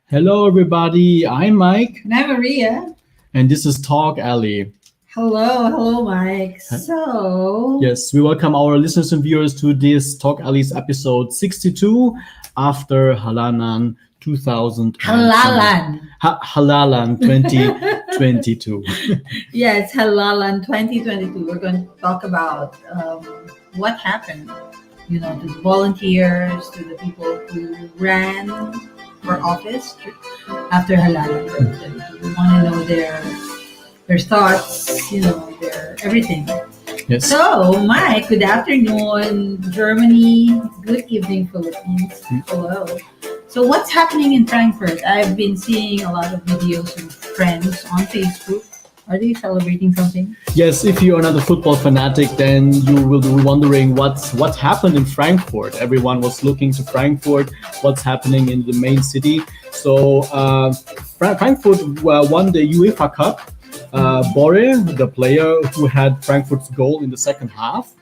Hello, everybody. I'm Mike, And I'm Maria. and this is TalkAlley. Hello, Mike. So, Yes, we welcome our listeners and viewers to this TalkAlley's episode 62 after Halalan 2020. Halalan. Halalan 2022. Yes, Halalan 2022. We're going to talk about what happened, to the volunteers, to the people who ran for office after Halalan 2022. We want to know their thoughts, their everything. Yes. So, Mike, good afternoon, Germany. Good evening, Philippines. Hello. So, what's happening in Frankfurt? I've been seeing a lot of videos of friends on Facebook. Are they celebrating something? Yes, if you're not a football fanatic, then you will be wondering what happened in Frankfurt. Everyone was looking to Frankfurt, what's happening in the main city. So Frankfurt won the UEFA Cup. Borre, the player who had Frankfurt's goal in the second half,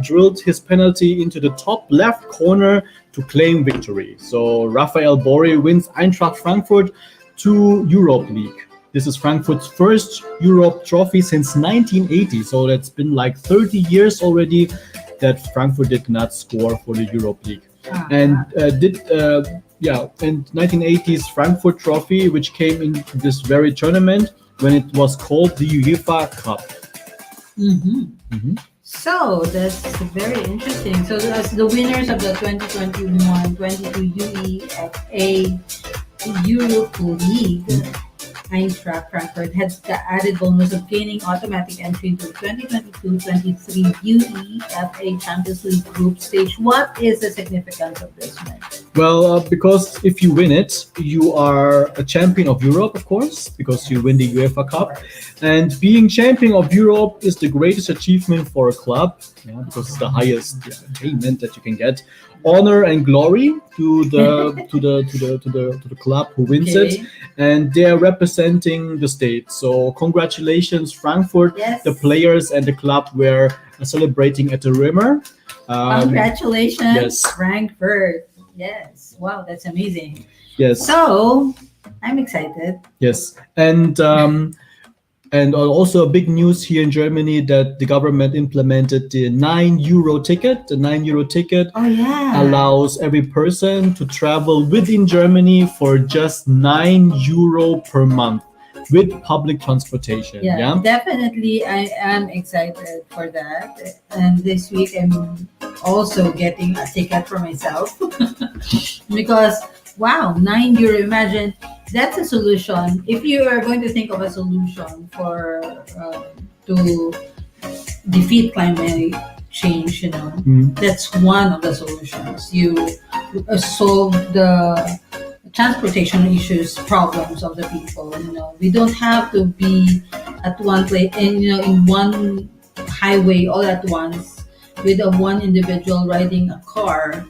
drilled his penalty into the top left corner to claim victory. So Rafael Borre wins Eintracht Frankfurt to Europe League. This is Frankfurt's first Europe trophy since 1980. So that's been like 30 years already that Frankfurt did not score for the Europe League. And and 1980's Frankfurt trophy, which came in this very tournament when it was called the UEFA Cup. So that's very interesting. So as the winners of the 2021-22 UEFA Europe League, Eintracht Frankfurt had the added bonus of gaining automatic entry into the 2022-23 UEFA Champions League group stage. What is the significance of this match? Well, because if you win it, you are a champion of Europe, of course, because you win the UEFA Cup. And being champion of Europe is the greatest achievement for a club, because it's the highest attainment that you can get. Honor and glory to the club who wins it, and they are representing the state. So congratulations, Frankfurt! Yes. The players and the club were celebrating at the Rimmer. Congratulations, yes. Frankfurt! Yes, wow, that's amazing. Yes. So I'm excited. Yes, and also a big news here in Germany that the government implemented the €9 ticket. The €9 ticket allows every person to travel within Germany for just €9 per month with public transportation. Yeah, definitely. I am excited for that. And this week I'm also getting a ticket for myself because wow, €9. Imagine that's a solution. If you are going to think of a solution for to defeat climate change, that's one of the solutions. You solve the transportation issues, problems of the people. We don't have to be at one place and in one highway all at once with one individual riding a car.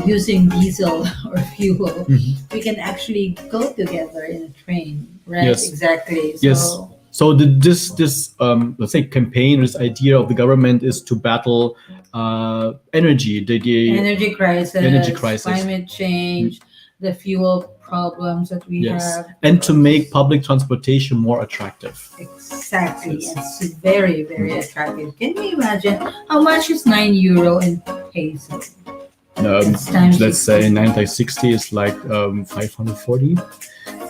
Using diesel or fuel, we can actually go together in a train, right? Yes. Exactly. Yes. So this let's say campaign, this idea of the government is to battle energy, the energy crisis, climate change, the fuel problems that we have, and to make public transportation more attractive. Exactly. Yes. It's very, very attractive. Can you imagine how much is €9 in pesos? Let's say 960 is like 540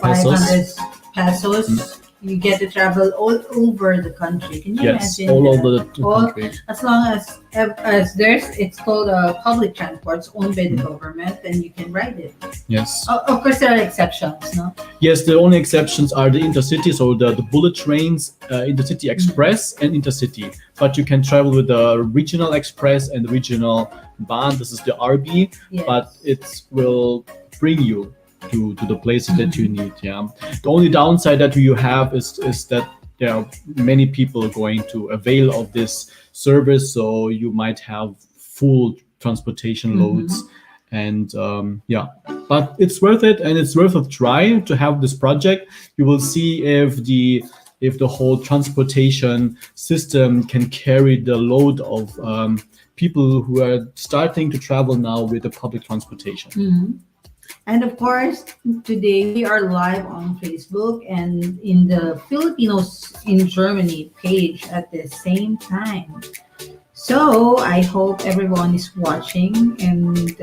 pesos. 500 pesos. You get to travel all over the country. Can you imagine? All over the country. As long as it's called public transport, it's owned by the government, and you can ride it. Yes. Of course, there are exceptions, no? Yes, the only exceptions are the intercity, so the bullet trains, Intercity Express and Intercity. But you can travel with the regional express and the regional Bahn. This is the RB, but it will bring you to the places that you need. The only downside that you have is that there are many people going to avail of this service, so you might have full transportation loads. And but it's worth it, and it's worth a try to have this project. You will see if the whole transportation system can carry the load of people who are starting to travel now with the public transportation. And of course, today we are live on Facebook and in the Filipinos in Germany page at the same time. So I hope everyone is watching, and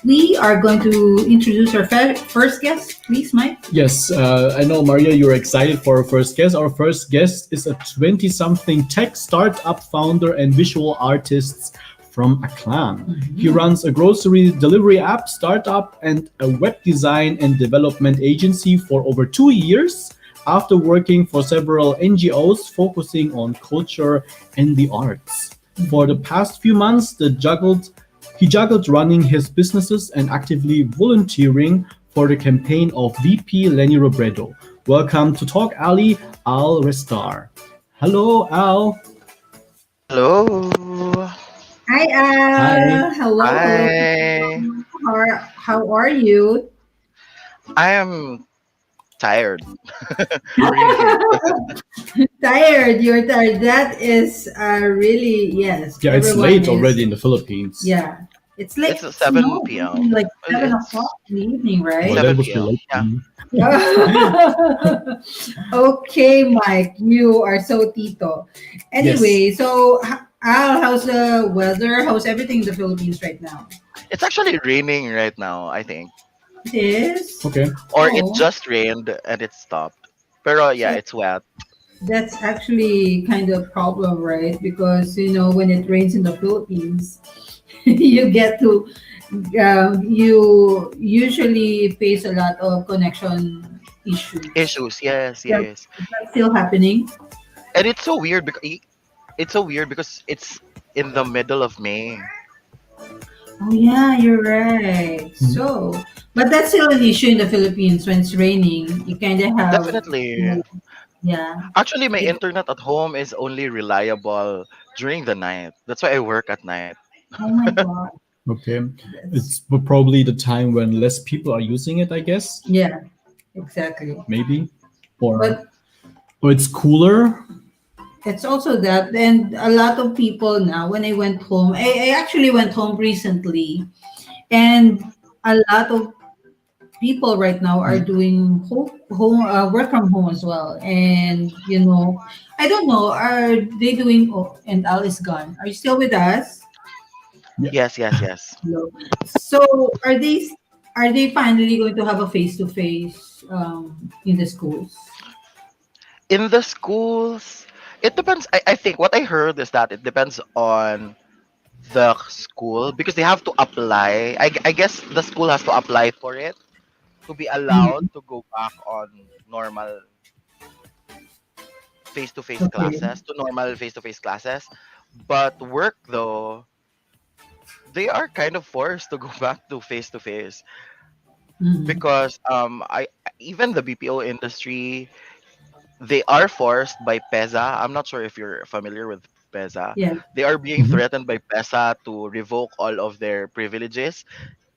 we are going to introduce our first guest. Please, Mike. Yes, I know, Maria, you're excited for our first guest. Our first guest is a 20 something tech startup founder and visual artist from Aklan. He runs a grocery delivery app startup and a web design and development agency for over 2 years after working for several NGOs focusing on culture and the arts. For the past few months, he juggled running his businesses and actively volunteering for the campaign of VP Lenny Robredo. Welcome to Talk Alley, Al Restar. Hello, Al. Hello. Hi, Hi. hello, hello. Hi. How are you? I am tired. Really. Tired. You're tired. That is really yes. Yeah, it's Everyone late is. already in the Philippines. Yeah, it's like It's a it's 7 p.m. like seven It's o'clock in the evening, Well, right? that 7 must be p.m. late. Yeah. Okay, Mike, you are so tito. Yes. Anyway, so Al, how's the weather? How's everything in the Philippines right now? It's actually raining right now, I think. It is. Okay. Or it Oh, just rained and it stopped. Pero yeah, so it's wet. that's actually kind of problem, right? Because when it rains in the Philippines, you get to you usually face a lot of connection issues. Issues, yes, Yeah, yes. that's still happening. And it's so weird because it's in the middle of May. Oh yeah, you're right. Mhm. So, but that's still an issue in the Philippines when it's raining. You kind of have, Definitely. yeah. Actually, my It, internet at home is only reliable during the night. That's why I work at night. oh my God, Okay. that's It's probably the time when less people are using it, I guess. yeah, exactly. Maybe. Or But or it's cooler. it's also that, and a lot of people now. When I went home, I actually went home recently, and a lot of people right now are Mm. doing work from home as well. And I don't know, are they doing? Oh, and Al is gone. Are you still with us? Yeah. Yes, yes, yes. Hello. So are they finally going to have a face to face in the schools? In the schools, it depends. I think what I heard is that it depends on the school because they have to apply. I guess the school has to apply for it to be allowed Mm, to go back on normal face-to-face okay. classes, to normal face-to-face classes. But work, though, they are kind of forced to go back to face-to-face Mm, because I even the BPO industry, they are forced by PESA. I'm not sure if you're familiar with PESA. yeah. They are being Mhm. threatened by PESA to revoke all of their privileges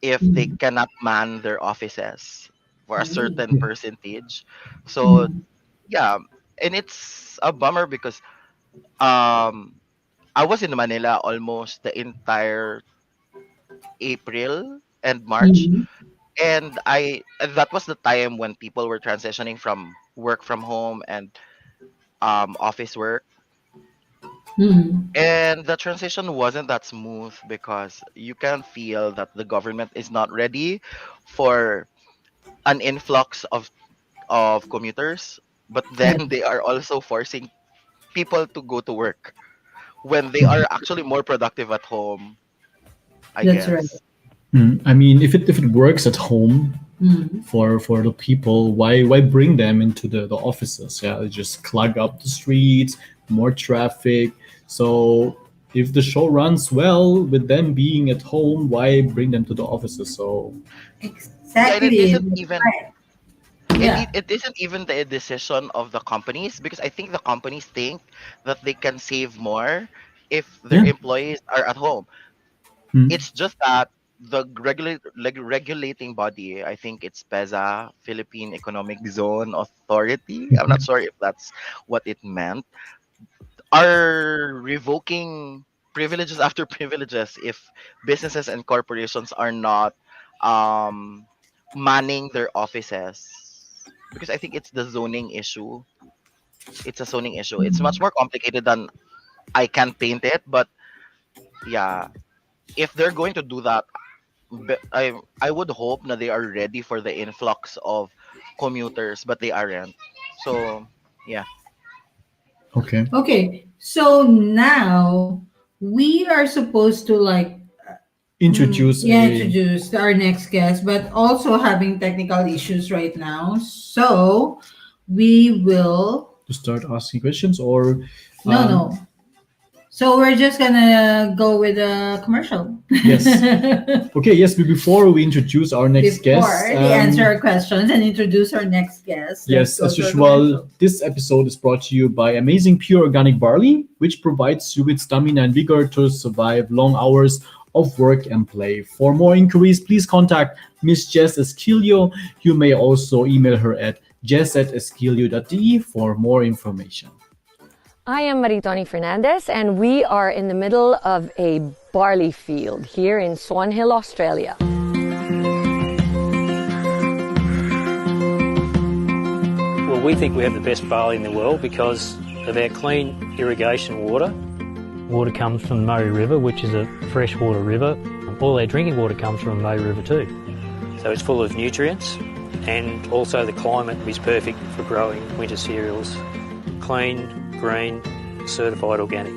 if they Mm, cannot man their offices for a oh, certain percentage. So mm, yeah, and it's a bummer because um I was in Manila almost the entire April and March, mm, and I that was the time when people were transitioning from work from home and office work. mm. And the transition wasn't that smooth because you can feel that the government is not ready for an influx of commuters, but then Yeah, they are also forcing people to go to work when they are actually more productive at home, I that's right. guess. I mean, if it works at home Mm, for the people, why bring them into the offices? Yeah, they just clog up the streets, more traffic. So if the show runs well with them being at home, why bring them to the offices? So Yeah, and exactly. That's right. Yeah. it isn't even the decision of the companies because I think the companies think that they can save more if their yeah. employees are at home. Mm. It's just that the regulating body, I think it's PEZA, Philippine Economic Zone Authority. I'm not sure if that's what it meant. Are revoking privileges after privileges if businesses and corporations are not um manning their offices, because I think it's the zoning issue. It's a zoning issue. It's much more complicated than I can paint it, but yeah, if they're going to do that, I would hope that they are ready for the influx of commuters, but they aren't. So yeah. Okay. Okay, so now we are supposed to like Introduce yeah, a introduce our next guest, but also having technical issues right now. So we will to start asking questions, or no no. So we're just gonna go with a commercial. Yes. Okay, yes, but before we introduce our next Before guest, they answer our questions and introduce our next guest. yes, let's go as to a usual, commercial. this episode is brought to you by Amazing Pure Organic Barley, which provides you with stamina and vigor to survive long hours of work and play. For more inquiries, please contact Miss Jess Esquilio. You may also email her at jess@esquilio.de for more information. I am Maritoni Fernandez, and we are in the middle of a barley field here in Swan Hill, Australia. Well, we think we have the best barley in the world because of our clean irrigation water. Water comes from the Murray River, which is a freshwater river. All our drinking water comes from the Murray River too. So it's full of nutrients, and also the climate is perfect for growing winter cereals. Clean, green, certified organic.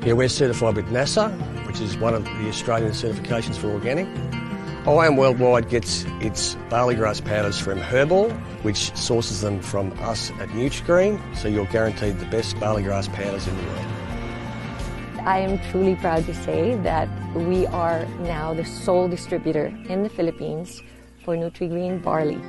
Yeah, we're certified with NASA, which is one of the Australian certifications for organic. IAM Worldwide gets its barley grass powders from Herbal, which sources them from us at Nutrigreen, so you're guaranteed the best barley grass powders in the world. I am truly proud to say that we are now the sole distributor in the Philippines for Nutrigreen barley.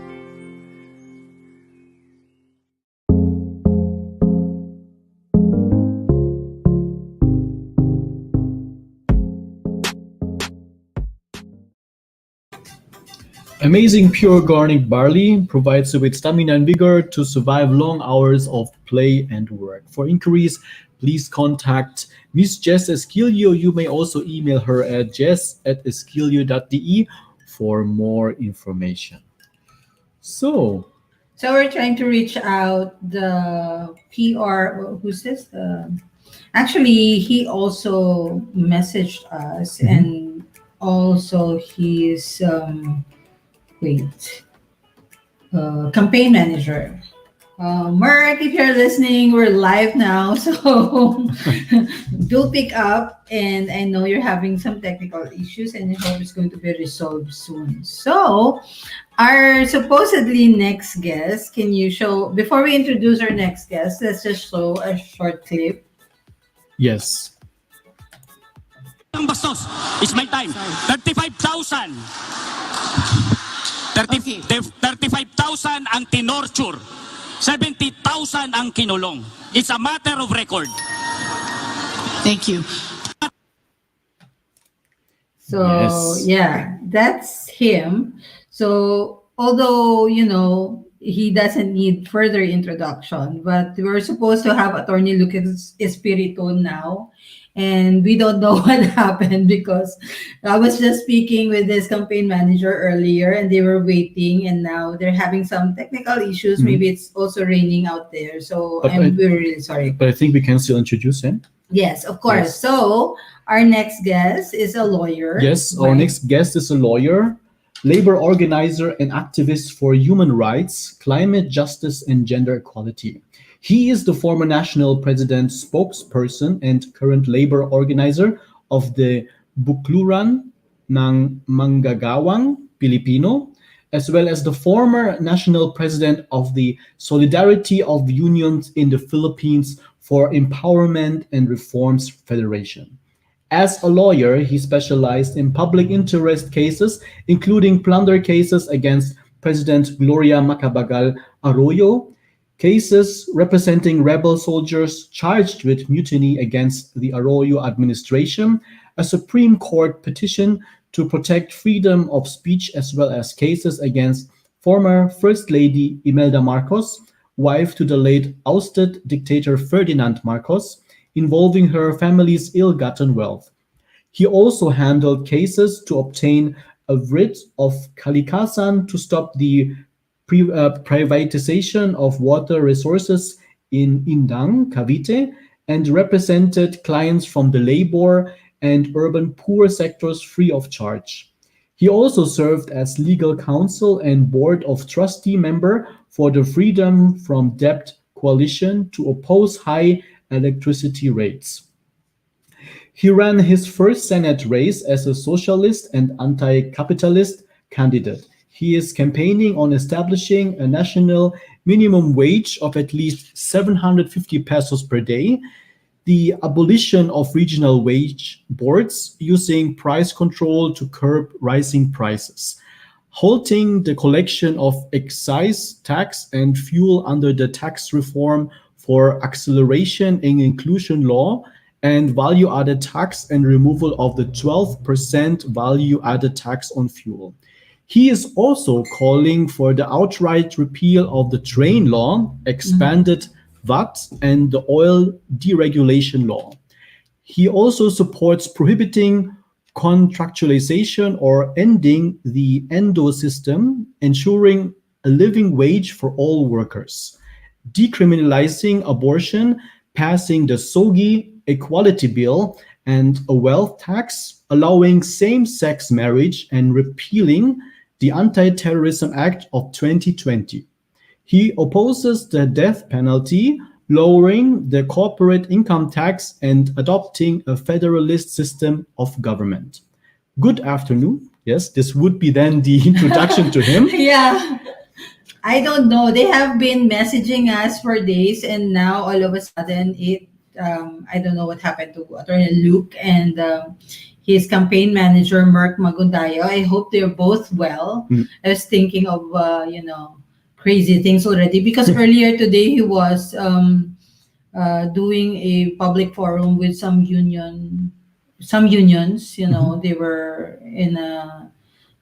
Amazing Pure Organic Barley provides you with stamina and vigor to survive long hours of play and work. For inquiries, please contact Miss Jess Esquilio. You may also email her at jess@esquilio.de for more information. So, So we're trying to reach out the PR. Who's this? Actually, he also messaged us, and also he's wait, campaign manager. Mark, if you're listening, we're live now, so do pick up. And I know you're having some technical issues, and I hope it's going to be resolved soon. So, our supposedly next guest, can you show, before we introduce our next guest, let's just show a short clip. yes. Ang bastos. It's my time. 35,000. 35,000 ang tinorture. 70,000 ang kinulong. It's a matter of record. Thank you. So Yes. yeah, that's him. So although he doesn't need further introduction, but we're supposed to have Attorney Lucas Espirito now, and we don't know what happened because I was just speaking with this campaign manager earlier, and they were waiting, and now they're having some technical issues. Maybe it's also raining out there, so But we're really sorry. But I think we can still introduce him. Yes, of course. Yes. So our next guest is a lawyer. Yes, our Right. next guest is a lawyer, labor organizer, and activist for human rights, climate justice, and gender equality. He is the former national president spokesperson and current labor organizer of the Bukluran ng Manggagawang Pilipino, as well as the former national president of the Solidarity of Unions in the Philippines for Empowerment and Reforms Federation. As a lawyer, he specialized in public interest cases, including plunder cases against President Gloria Macapagal Arroyo, cases representing rebel soldiers charged with mutiny against the Arroyo administration, a Supreme Court petition to protect freedom of speech, as well as cases against former First Lady Imelda Marcos, wife to the late ousted dictator Ferdinand Marcos, involving her family's ill-gotten wealth. He also handled cases to obtain a writ of kalikasan to stop the privatization of water resources in Indang, Cavite, and represented clients from the labor and urban poor sectors free of charge. He also served as legal counsel and board of trustee member for the Freedom from Debt Coalition to oppose high electricity rates. He ran his first Senate race as a socialist and anti-capitalist candidate. He is campaigning on establishing a national minimum wage of at least 750 pesos per day, the abolition of regional wage boards using price control to curb rising prices, halting the collection of excise tax and fuel under the tax reform for acceleration and inclusion law, and value added tax and removal of the 12% value added tax on fuel. He is also calling for the outright repeal of the train law, expanded VAT, and the oil deregulation law. He also supports prohibiting contractualization or ending the endo system, ensuring a living wage for all workers, decriminalizing abortion, passing the SOGI Equality Bill and a wealth tax, allowing same sex marriage, and repealing the Anti Terrorism Act of 2020. He opposes the death penalty, lowering the corporate income tax, and adopting a federalist system of government. Good afternoon. Yes, this would be then the introduction to him. Yeah. I don't know. They have been messaging us for days, and now all of a sudden, I don't know what happened to Attorney Luke and his campaign manager, Mark Magundayo. I hope they're both well. I was thinking of, crazy things already because earlier today he was doing a public forum with some unions. They were in a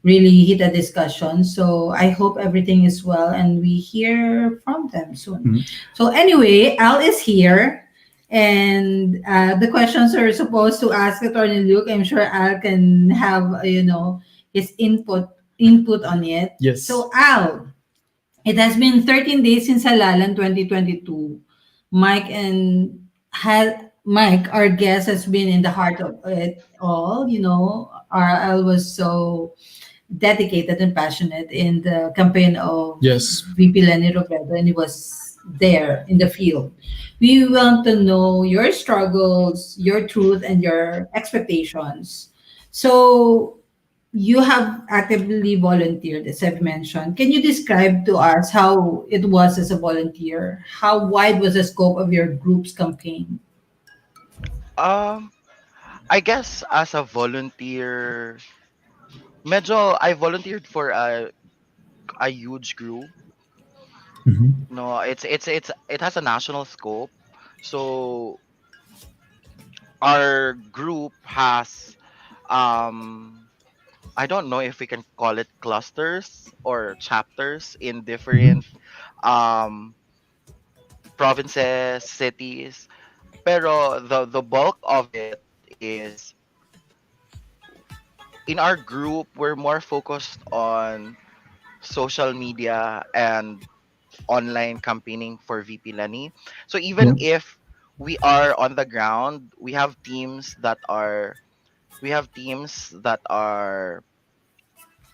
really heated discussion. So I hope everything is well and we hear from them soon. So anyway, Al is here, and the questions are supposed to ask Attorney Luke. I'm sure Al can have his input on it. Yes. So Al, it has been 13 days since Halalan 2022. Mike and Mike, our guest, has been in the heart of it all. RL was so dedicated and passionate in the campaign of Yes. VP Lenny Robredo, and he was there in the field. We want to know your struggles, your truth, and your expectations. So you have actively volunteered, as I've mentioned. Can you describe to us how it was as a volunteer? How wide was the scope of your group's campaign? Um, I guess as a volunteer, I volunteered for a huge group. Mhm. No, it has a national scope. So our group has um I don't know if we can call it clusters or chapters in Mhm. different um provinces, cities. Pero the bulk of it is in our group. We're more focused on social media and online campaigning for VP Lenny. So even Yeah. if we are on the ground, we have teams that are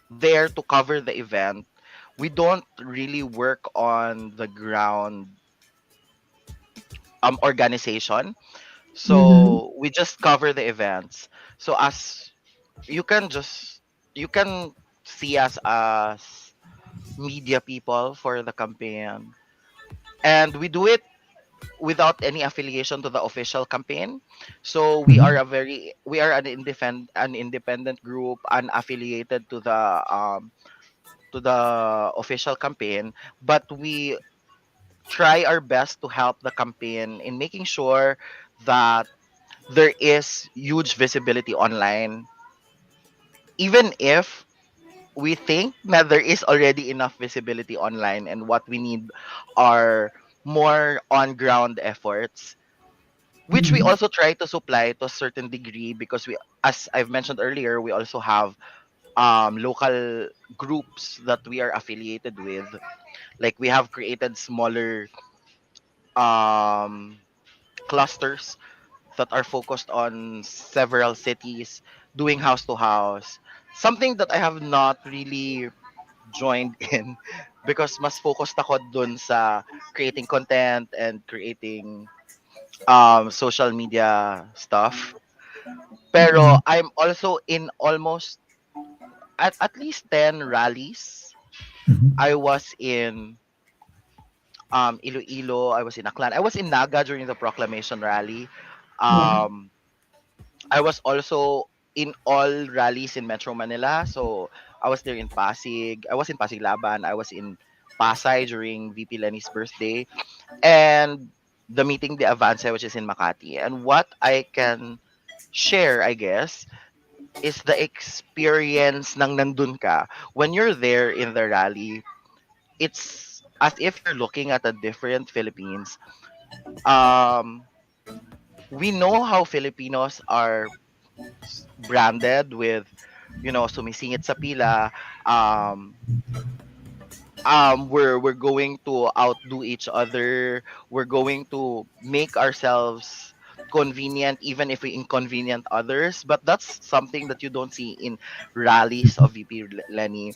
there to cover the event. We don't really work on the ground organization. Mm-hmm. So we just cover the events. So as you can just you can see us as media people for the campaign, and we do it without any affiliation to the official campaign. So Mhm. we are an independent group, unaffiliated to the official campaign, but we try our best to help the campaign in making sure that there is huge visibility online, even if we think that there is already enough visibility online, and what we need are more on ground efforts. which we also try to supply to a certain degree because we, as I've mentioned earlier, we also have local groups that we are affiliated with. Like we have created smaller um clusters that are focused on several cities doing house to house. Something that I have not really joined in because mas focused ako dun sa creating content and creating social media stuff. Pero Mhm. I'm also in almost at least 10 rallies. Mhm. I was in Iloilo, I was in Aklan, I was in Naga during the proclamation rally. Yeah. Um I was also in all rallies in Metro Manila. So I was there in Pasig. I was in Pasig Laban. I was in Pasay during VP Lenny's birthday. And the meeting the Avance, which is in Makati. And what I can share, I guess, is the experience ng nandun ka. When you're there in the rally, it's as if you're looking at a different Philippines. Um, we know how Filipinos are branded with, sumisingit sa pila. um we're going to outdo each other. We're going to make ourselves convenient even if we inconvenient others, but that's something that you don't see in rallies of VP Lenny.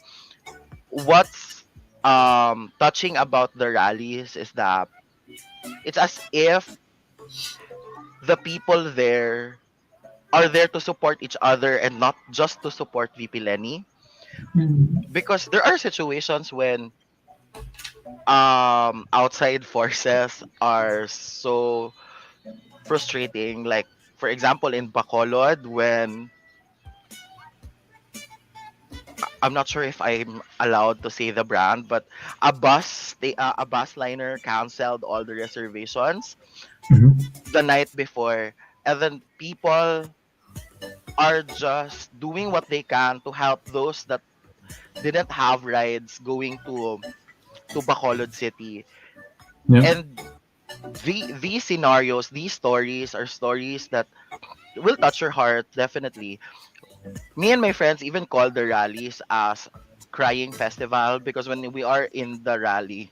What's touching about the rallies is that it's as if the people there are there to support each other and not just to support VP Lenny, Mm. because there are situations when outside forces are so frustrating, like for example in Bacolod, when I'm not sure if I'm allowed to say the brand, but a bus liner canceled all the reservations Mhm. the night before, and then people are just doing what they can to help those that didn't have rides going to Bacolod City. Yeah. And these scenarios, these stories are stories that will touch your heart, definitely. Me and my friends even call the rallies as crying festival, because when we are in the rally,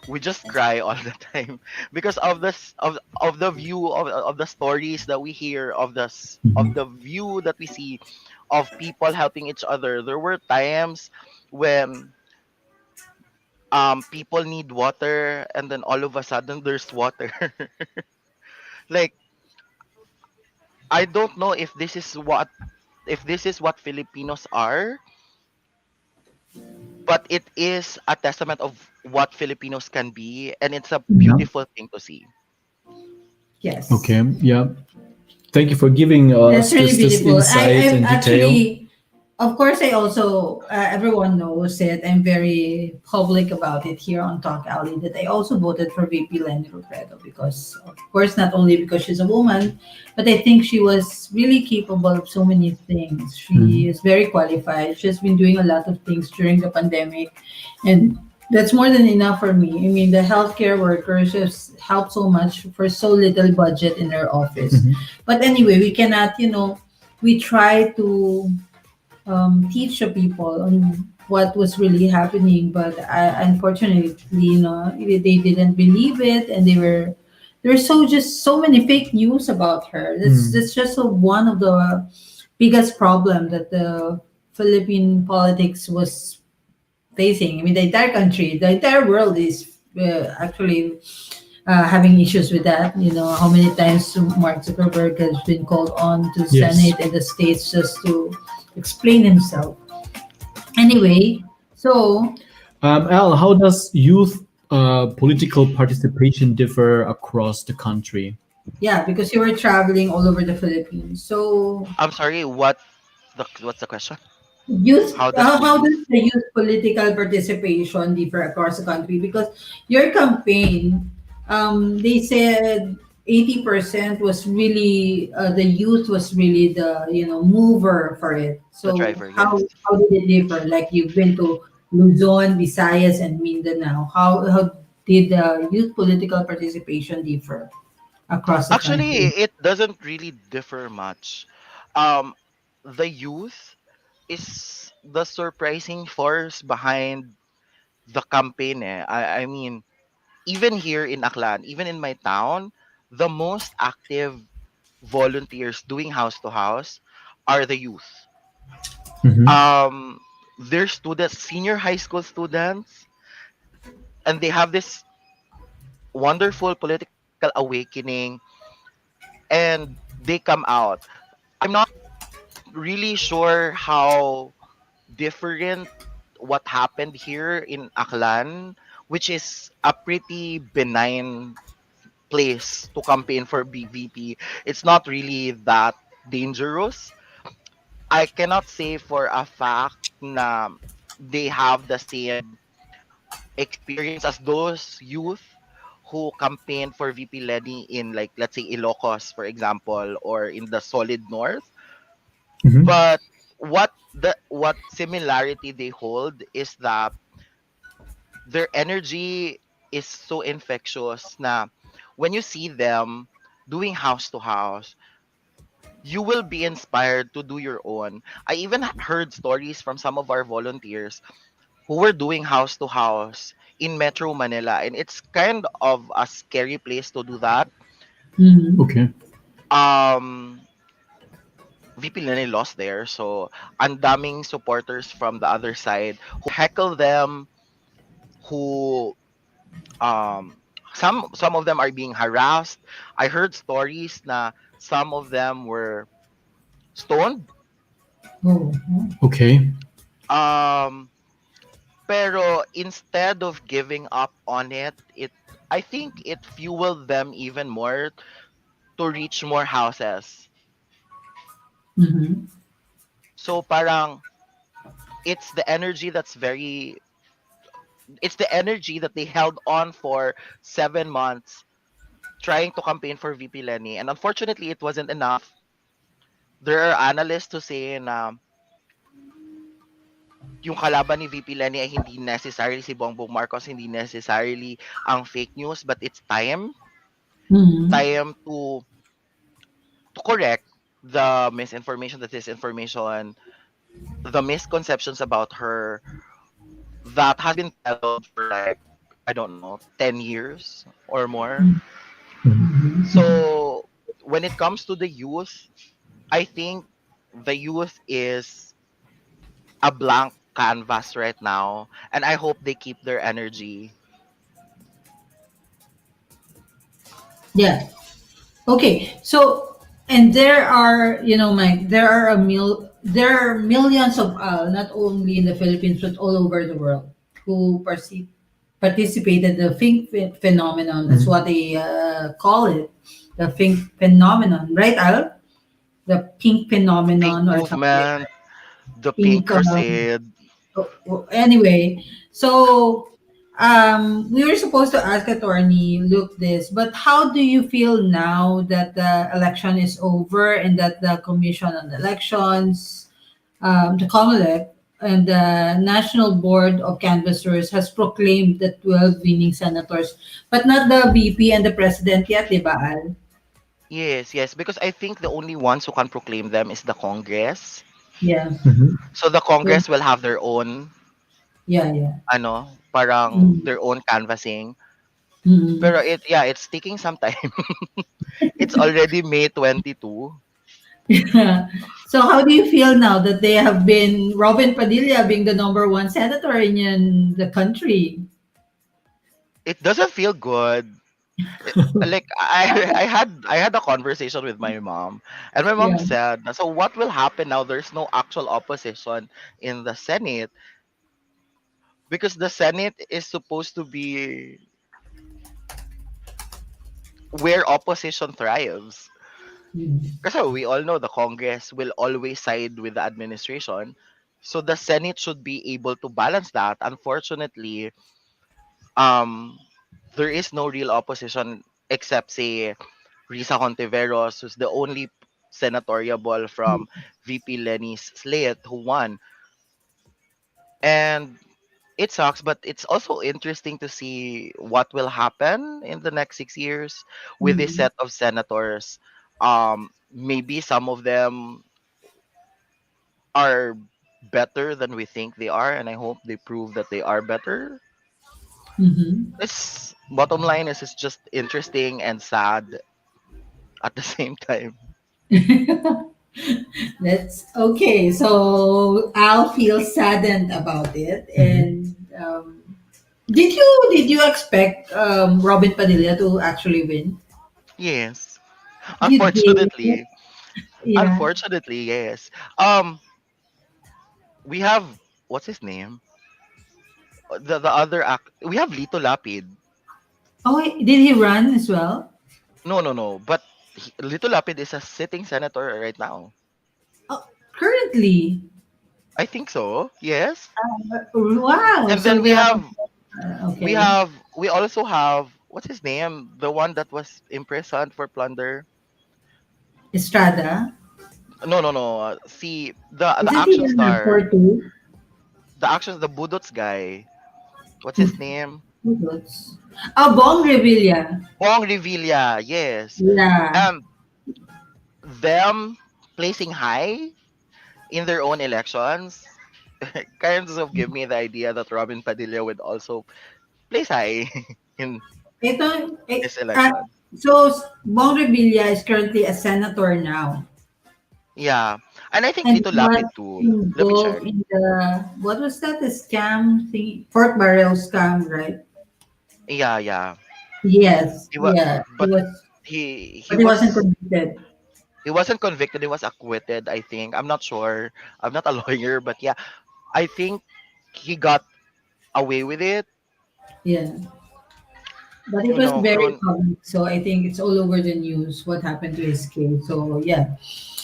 we just cry all the time because of this of the view of the stories that we hear, of Mhm. the view that we see of people helping each other. There were times when people need water, and then all of a sudden there's water. Like, I don't know if this is what Filipinos are, but it is a testament of what Filipinos can be, and it's a Yeah. beautiful thing to see. Yes. Okay. Yeah. Thank you for giving That's us really this beautiful. insight I'm and detail. actually, of course, I also, everyone knows it. I'm very public about it here on Talk Alley that I also voted for VP Lenny Robredo because, of course, not only because she's a woman, but I think she was really capable of so many things. She Mhm. is very qualified. She's been doing a lot of things during the pandemic, and that's more than enough for me. I mean, the healthcare workers just helped so much for so little budget in their office. Mhm. But anyway, we cannot, we try to teach the people on what was really happening, but unfortunately, they didn't believe it, and there's so many fake news about her. That's Mm. just one of the biggest problem that the Philippine politics was facing. I mean, the entire country, the entire world is actually having issues with that. You know, how many times Mark Zuckerberg has been called on to Yes. Senate and the states just to explain himself. Anyway, so Al, how does youth political participation differ across the country? yeah, because you were traveling all over the Philippines. So I'm sorry, what's the question? youth, How does the how youth? does the youth political participation differ across the country? Because your campaign, they said 80% was really the youth was really the mover for it. The So driver, how yes. how did it differ? Like you've been to Luzon, Visayas, and Mindanao. How did the youth political participation differ? across the Actually, country? it doesn't really differ much. Um, the youth is the surprising force behind the campaign. I mean, even here in Aklan, even in my town, the most active volunteers doing house to house are the youth. Mhm. Um, they're students, senior high school students, and they have this wonderful political awakening, and they come out. I'm not really sure how different what happened here in Aklan, which is a pretty benign place to campaign for BVP. It's not really that dangerous. I cannot say for a fact na they have the same experience as those youth who campaigned for VP Lenny in, like, let's say Ilocos, for example, or in the solid north. Mhm. But what similarity they hold is that their energy is so infectious na when you see them doing house to house, you will be inspired to do your own. I even heard stories from some of our volunteers who were doing house to house in Metro Manila, and it's kind of a scary place to do that. Mm-hmm. Okay. Um VP Lenny lost there, so ang daming supporters from the other side who heckle them, who um some of them are being harassed. I heard stories na some of them were stoned. Oh, Okay. Um pero instead of giving up on it, I think it fueled them even more to reach more houses. mm-hmm. So parang it's the energy that's very it's the energy that they held on for 7 months trying to campaign for VP Lenny. And unfortunately, it wasn't enough. There are analysts who say na yung kalaban ni VP Lenny ay hindi necessarily si Bongbong Marcos, hindi necessarily ang fake news, but it's Mm-hmm. time to correct the misinformation, the disinformation, the misconceptions about her that has been peddled for, like, I don't know, 10 years or more. Mm-hmm. So when it comes to the youth, I think the youth is a blank canvas right now, and I hope they keep their energy. Yeah. Okay, so and there are, Mike, there are millions of not only in the Philippines but all over the world who participated in the phenomenon. That's Mhm. what they call it, the Fink phenomenon, right, Al? The pink Pink phenomenon or something. movement, the Pink Pink. Crusade. Anyway, so we were supposed to ask attorney Luke this, but how do you feel now that the election is over and that the Commission on Elections, the COMELEC, and the National Board of Canvassers has proclaimed the 12 winning senators, but not the VP and the president yet, di ba, Al? Yes, yes, because I think the only ones who can proclaim them is the Congress. Yeah. Mhm. So the So, Congress will have their own, yeah, yeah. parang Mm. their own canvassing. Mm. Pero it's taking some time. It's already May 22. Yeah. So how do you feel now that they have been Robin Padilla being the number one senator in the country? It doesn't feel good. Like I had a conversation with my mom, and my mom Yeah. said, "So what will happen now? There's no actual opposition in the Senate because the Senate is supposed to be where opposition thrives." Mm. Kasi we all know the Congress will always side with the administration. So the Senate should be able to balance that. Unfortunately, um, there is no real opposition except, say, Risa Hontiveros, who's the only senatoriable from VP Lenny's slate who won. And it sucks, but it's also interesting to see what will happen in the next 6 years with this Mm. set of senators. Maybe some of them are better than we think they are, and I hope they prove that they are better. Mhm. This bottom line is it's just interesting and sad at the same time. That's okay. So I'll feel saddened about it. Mhm. And did you expect Robin Padilla to actually win? Yes, You did, unfortunately, yeah. unfortunately, yes. Um, we have, what's his name? The other act. We have Lito Lapid. Oh, did he run as well? No, no, no. But Lito Lapid is a sitting senator right now. Oh, currently. I think so. Yes. Wow. And So then they have we okay. have we also have, what's his name? The one that was imprisoned for plunder. Estrada. No, no, no. See the Isn't he action an star, actor too? the Budots guy. What's his Who- name? who's- Oh, Bong Revilla. Bong Revilla. Yes. Yeah. And them placing high in their own elections kind of give me the idea that Robin Padilla would also place high in Ito, this election. so Bong Revilla is currently a senator now. Yeah. And I think And Lito he was Lapid too. Let me check. involved in what was that, the scam thing? Pork barrel scam, right? Yeah, yeah. Yes, He was, yeah. but he But he wasn't was convicted. he wasn't convicted. He was acquitted. I think. I'm not sure. I'm not a lawyer, but yeah, I think he got away with it. Yeah. But it You was know, very Kron. public, so I think it's all over the news what happened to his case. So yeah.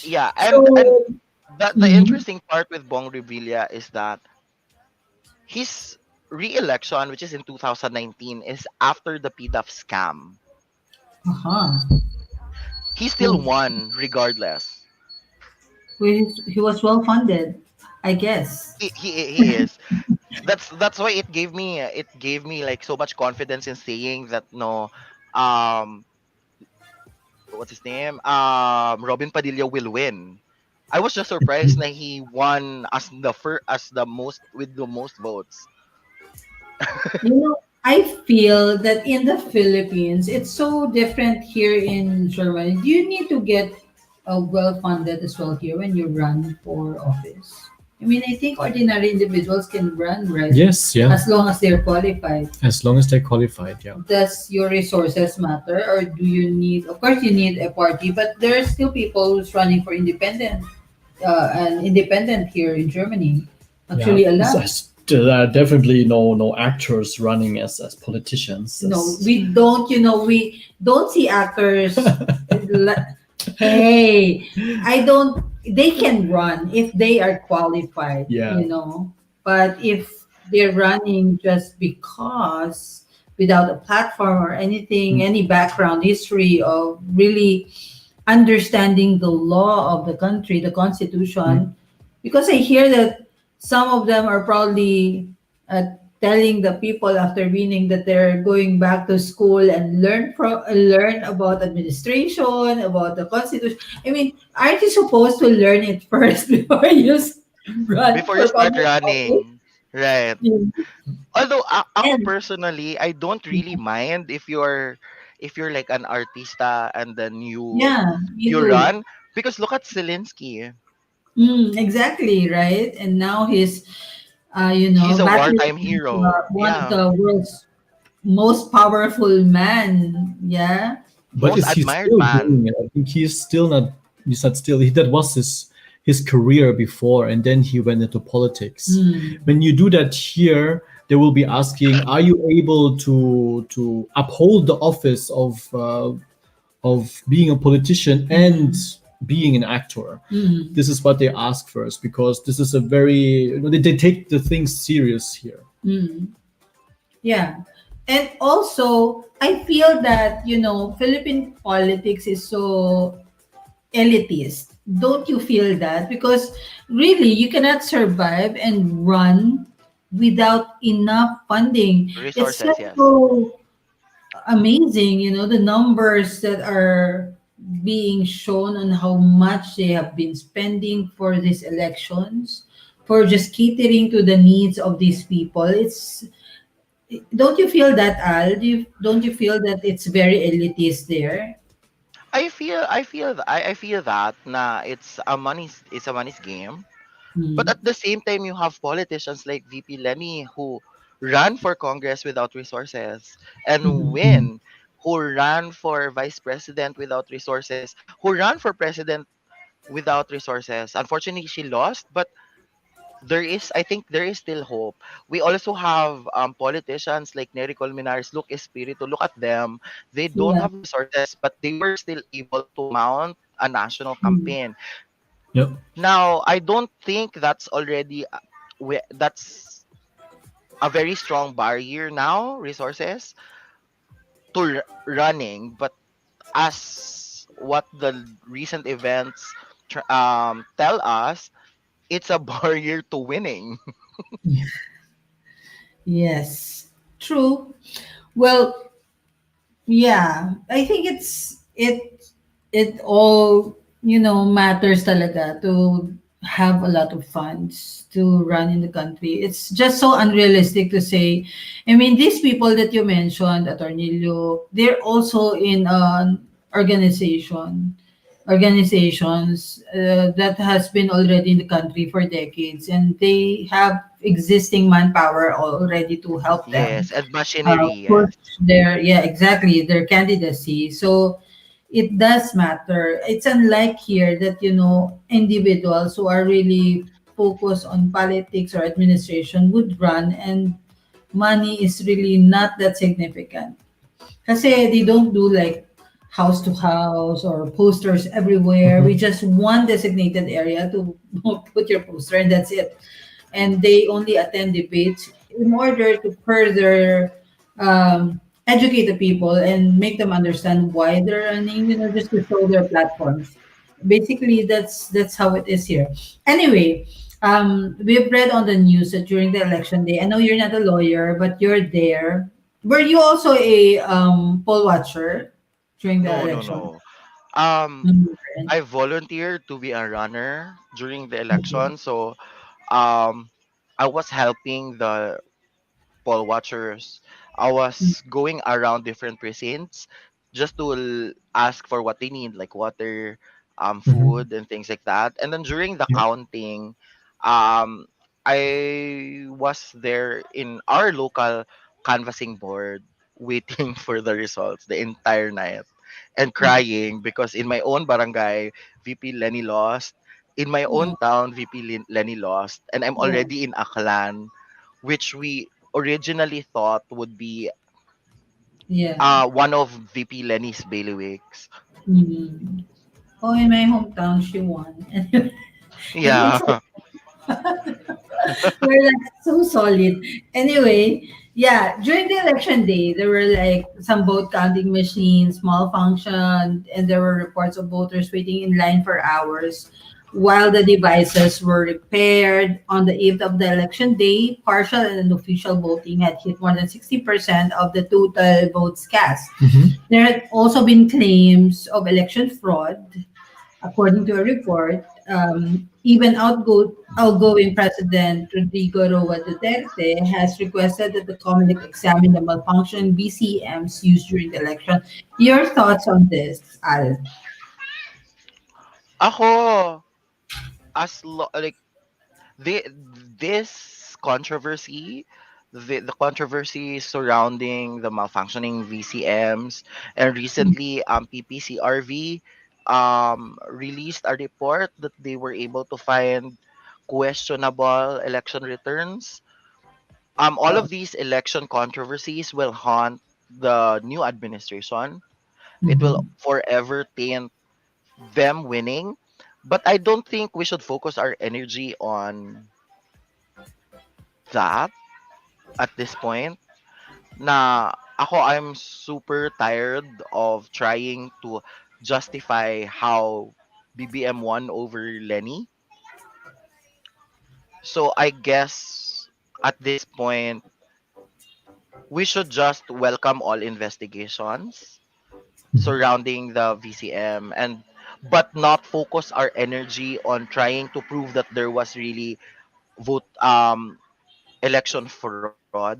Yeah, and So the mhm. interesting part with Bong Revilla is that his re-election, which is in 2019, is after the PDAF scam. Uh-huh. He still Oh, won regardless. he was well funded, I guess. He is. That's why it gave me like so much confidence in saying that no, um what's his name, Robin Padilla will win. I was just surprised that he won as the most with the most votes. You know, I feel that in the Philippines, it's so different here in Germany. Do you need to get well funded as well here when you run for office? I mean, I think ordinary individuals can run, right? Yes, yeah. As long as they're qualified. As long as they're qualified, yeah. Does your resources matter, or do you need? Of course, you need a party, but there are still people who's running for independent, and independent here in Germany. Yeah. Actually, a lot. There are definitely no actors running as politicians. No, we don't see actors. Hey, I don't. They can run if they are qualified. Yeah. But if they're running just because without a platform or anything, any background history of really understanding the law of the country, the constitution, because I hear that some of them are probably telling the people after winning that they're going back to school and learn about administration, about the constitution. I mean, aren't you supposed to learn it first before you run Before you for start public office? running, right? Yeah. Although ako And personally, I don't really mind if you're like an artista and then you yeah, you you do. run, because look at Zelensky. Exactly, right? And now he's He's a battling wartime hero. one of Yeah. the world's most powerful men. Yeah. But Most is he admired still doing man. it? I think he's still not. He's not still. That was his career before, and then he went into politics. Mm. When you do that here, they will be asking, "Are you able to uphold the office of being a politician and being an actor?" Mm. This is what they ask first, because this is a very they take the things serious here. Mm. Yeah. And also, I feel that, Philippine politics is so elitist. Don't you feel that? Because really, you cannot survive and run without enough funding. It's Resources, just yes. so amazing, the numbers that are being shown on how much they have been spending for these elections, for just catering to the needs of these people. It's Don't you feel that, Al? Don't you feel that it's very elitist there? I feel that na it's a money's game. But Hmm. at the same time, you have politicians like VP Lenny who ran for Congress without resources and Mhm. win, who ran for vice president without resources, who ran for president without resources. Unfortunately, she lost, but I think there is still hope. We also have politicians like Nery Colmenares, look Espiritu, look at them. They don't Yeah. have resources, but they were still able to mount a national Mm. campaign. Yep. Now, I don't think that's a very strong barrier now, resources to running, but as what the recent events tell us, it's a barrier to winning. Yes. True. Well, yeah, I think it all, matters talaga to have a lot of funds to run in the country. It's just so unrealistic to say. I mean, these people that you mentioned, Atornillo, they're also in an organizations that has been already in the country for decades, and they have existing manpower already to help them Yes, and machinery, push yes. their candidacy. So it does matter. It's unlike here that, individuals who are really focused on politics or administration would run, and money is really not that significant. Kasi they don't do like house to house or posters everywhere. We Mhm. just one designated area to put your poster, and that's it. And they only attend debates in order to further educate the people and make them understand why they're running, just to show their platforms. Basically, that's how it is here. Anyway, we've read on the news that during the election day, I know you're not a lawyer, but you're there. Were you also a poll watcher during the No, no, election? no. Um, Mhm. I volunteered to be a runner during the Okay. election, so um, I was helping the poll watchers. I was going around different precincts just to ask for what they need, like water, Mhm. food, and things like that. And then during the Yep. counting, um, I was there in our local canvassing board waiting for the results the entire night and crying because in my own barangay, VP Lenny lost. In my own Oh, town, Lenny lost. And I'm oh, already in Aklan, which we originally thought would be yeah. one of VP Lenny's bailiwicks. Mhm. Oh, in my hometown, she won. And it's Yeah. we're like so solid. Anyway, yeah, during the election day, there were like some vote counting machines malfunctioned, and there were reports of voters waiting in line for hours while the devices were repaired. On the eve of the election day, partial and official voting had hit more than 60% of the total votes cast. Mhm. There had also been claims of election fraud. According to a report, even outgoing President Rodrigo Roa Duterte has requested that the Comelec examine the malfunctioning BCMs used during the election. Your thoughts on this, Al? Ako, like the this controversy, the controversy surrounding the malfunctioning VCMs, and recently PPCRV released a report that they were able to find questionable election returns. All Oh, of these election controversies will haunt the new administration. It will mhm. forever taint them winning, but I don't think we should focus our energy on that at this point. Na ako, I'm super tired of trying to justify how BBM won over Lenny. So I guess at this point, we should just welcome all investigations surrounding the VCM, and but not focus our energy on trying to prove that there was really vote election fraud.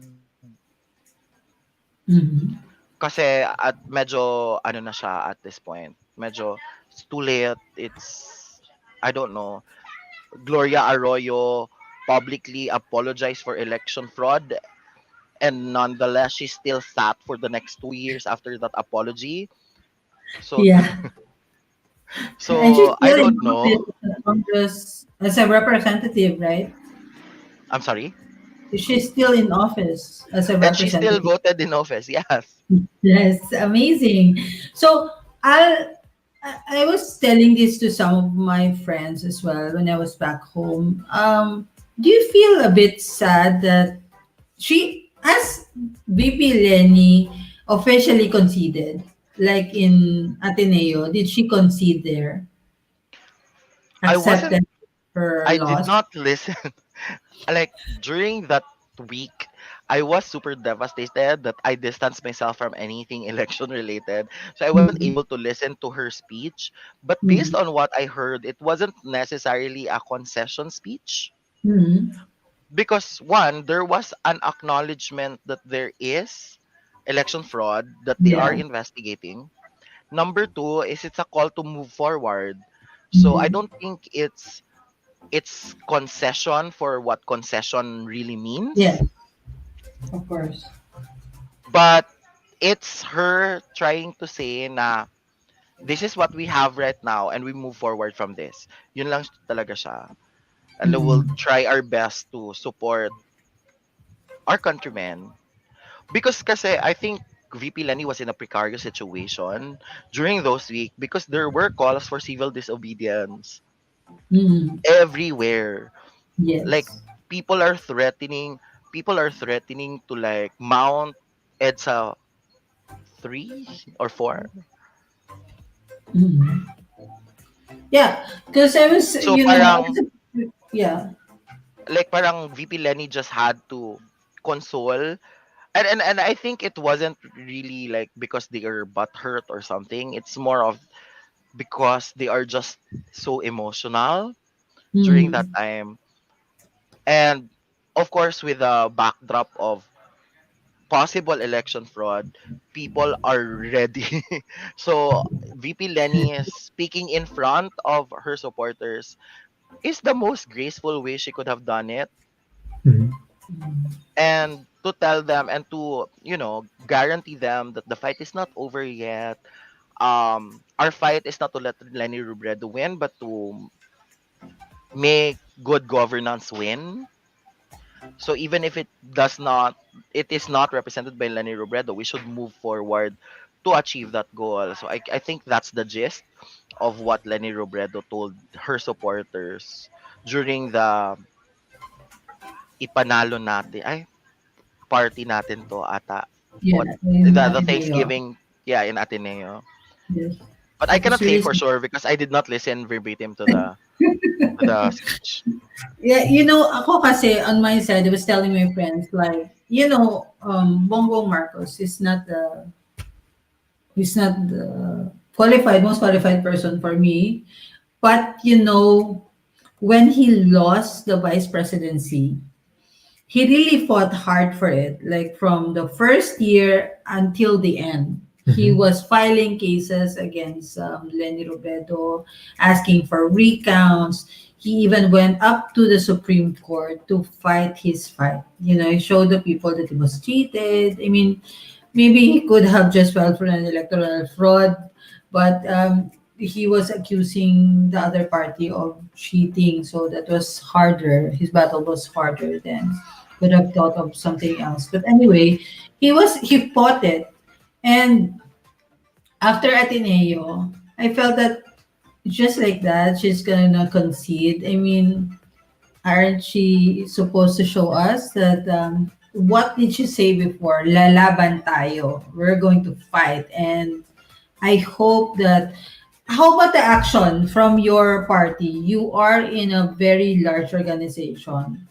Mhm. Kasi at medyo ano na siya at this point. Medyo it's too late. I don't know. Gloria Arroyo publicly apologized for election fraud, and nonetheless she still sat for the next 2 years after that apology. So Yeah. And she's so I still in don't know. office as a as a representative, right? I'm sorry. She's still in office as a And she still representative. voted in office. Yes. Yes, amazing. So I was telling this to some of my friends as well when I was back home. Do you feel a bit sad that she, as VP Lenny, officially conceded, like in Ateneo? Did she concede there, I wasn't accepted her I did loss? not listen. Like during that week, I was super devastated that I distanced myself from anything election related. So I wasn't Mhm. able to listen to her speech. But based Mhm. on what I heard, it wasn't necessarily a concession speech. Mhm. Because one, there was an acknowledgement that there is election fraud that they are Yeah. investigating. Number two is it's a call to move forward. So I Mhm. don't think it's concession for what concession really Yeah, means, of course. but it's her trying to say na this is what we have right now and we move forward from this. Yun lang talaga siya. And we'll Mhm. try our best to support our countrymen. Because kasi I think VP Lenny was in a precarious situation during those weeks because there were calls for civil disobedience Mhm. everywhere. Like Yes. people are threatening people are threatening to like mount EDSA 3 or 4. Mhm. Yeah, because I was, So I parang was, yeah, parang VP Lenny just had to console, and I think it wasn't really like because they are butthurt or something. It's more of because they are just so emotional during that mm, time. And of course with the backdrop of possible election fraud, people are ready. So VP Lenny is speaking in front of her supporters is the most graceful way she could have done it, Mhm. and to tell them and to guarantee them that the fight is not over yet. Our fight is not to let Lenny Robredo win, but to make good governance win. So even if it is not represented by Lenny Robredo, we should move forward to achieve that goal. So I think that's the gist of what Lenny Robredo told her supporters during the ipanalo natin, ay, party natin to ata. yeah, What in the Ateneo. Thanksgiving, yeah, in Ateneo. Yes. But I It was cannot say really, for sure because I did not listen verbatim to the speech. yeah, ako kasi on my side, I was telling my friends, like, Bongbong Marcos is not the most qualified person for me. But, when he lost the vice presidency, he really fought hard for it, like from the first year until the end. He Mhm. was filing cases against Lenny Robredo, asking for recounts. He even went up to the Supreme Court to fight his fight. He showed the people that he was cheated. I mean, maybe he could have just filed for an electoral fraud, but he was accusing the other party of cheating. So that was harder. His battle was harder than could have thought of something else. But anyway, he fought it. And after Ateneo, I felt that just like that, she's gonna concede. I mean, aren't she supposed to show us that what did she say before? Lalaban tayo. We're going to fight. And I hope that, how about the action from your party? You are in a very large organization.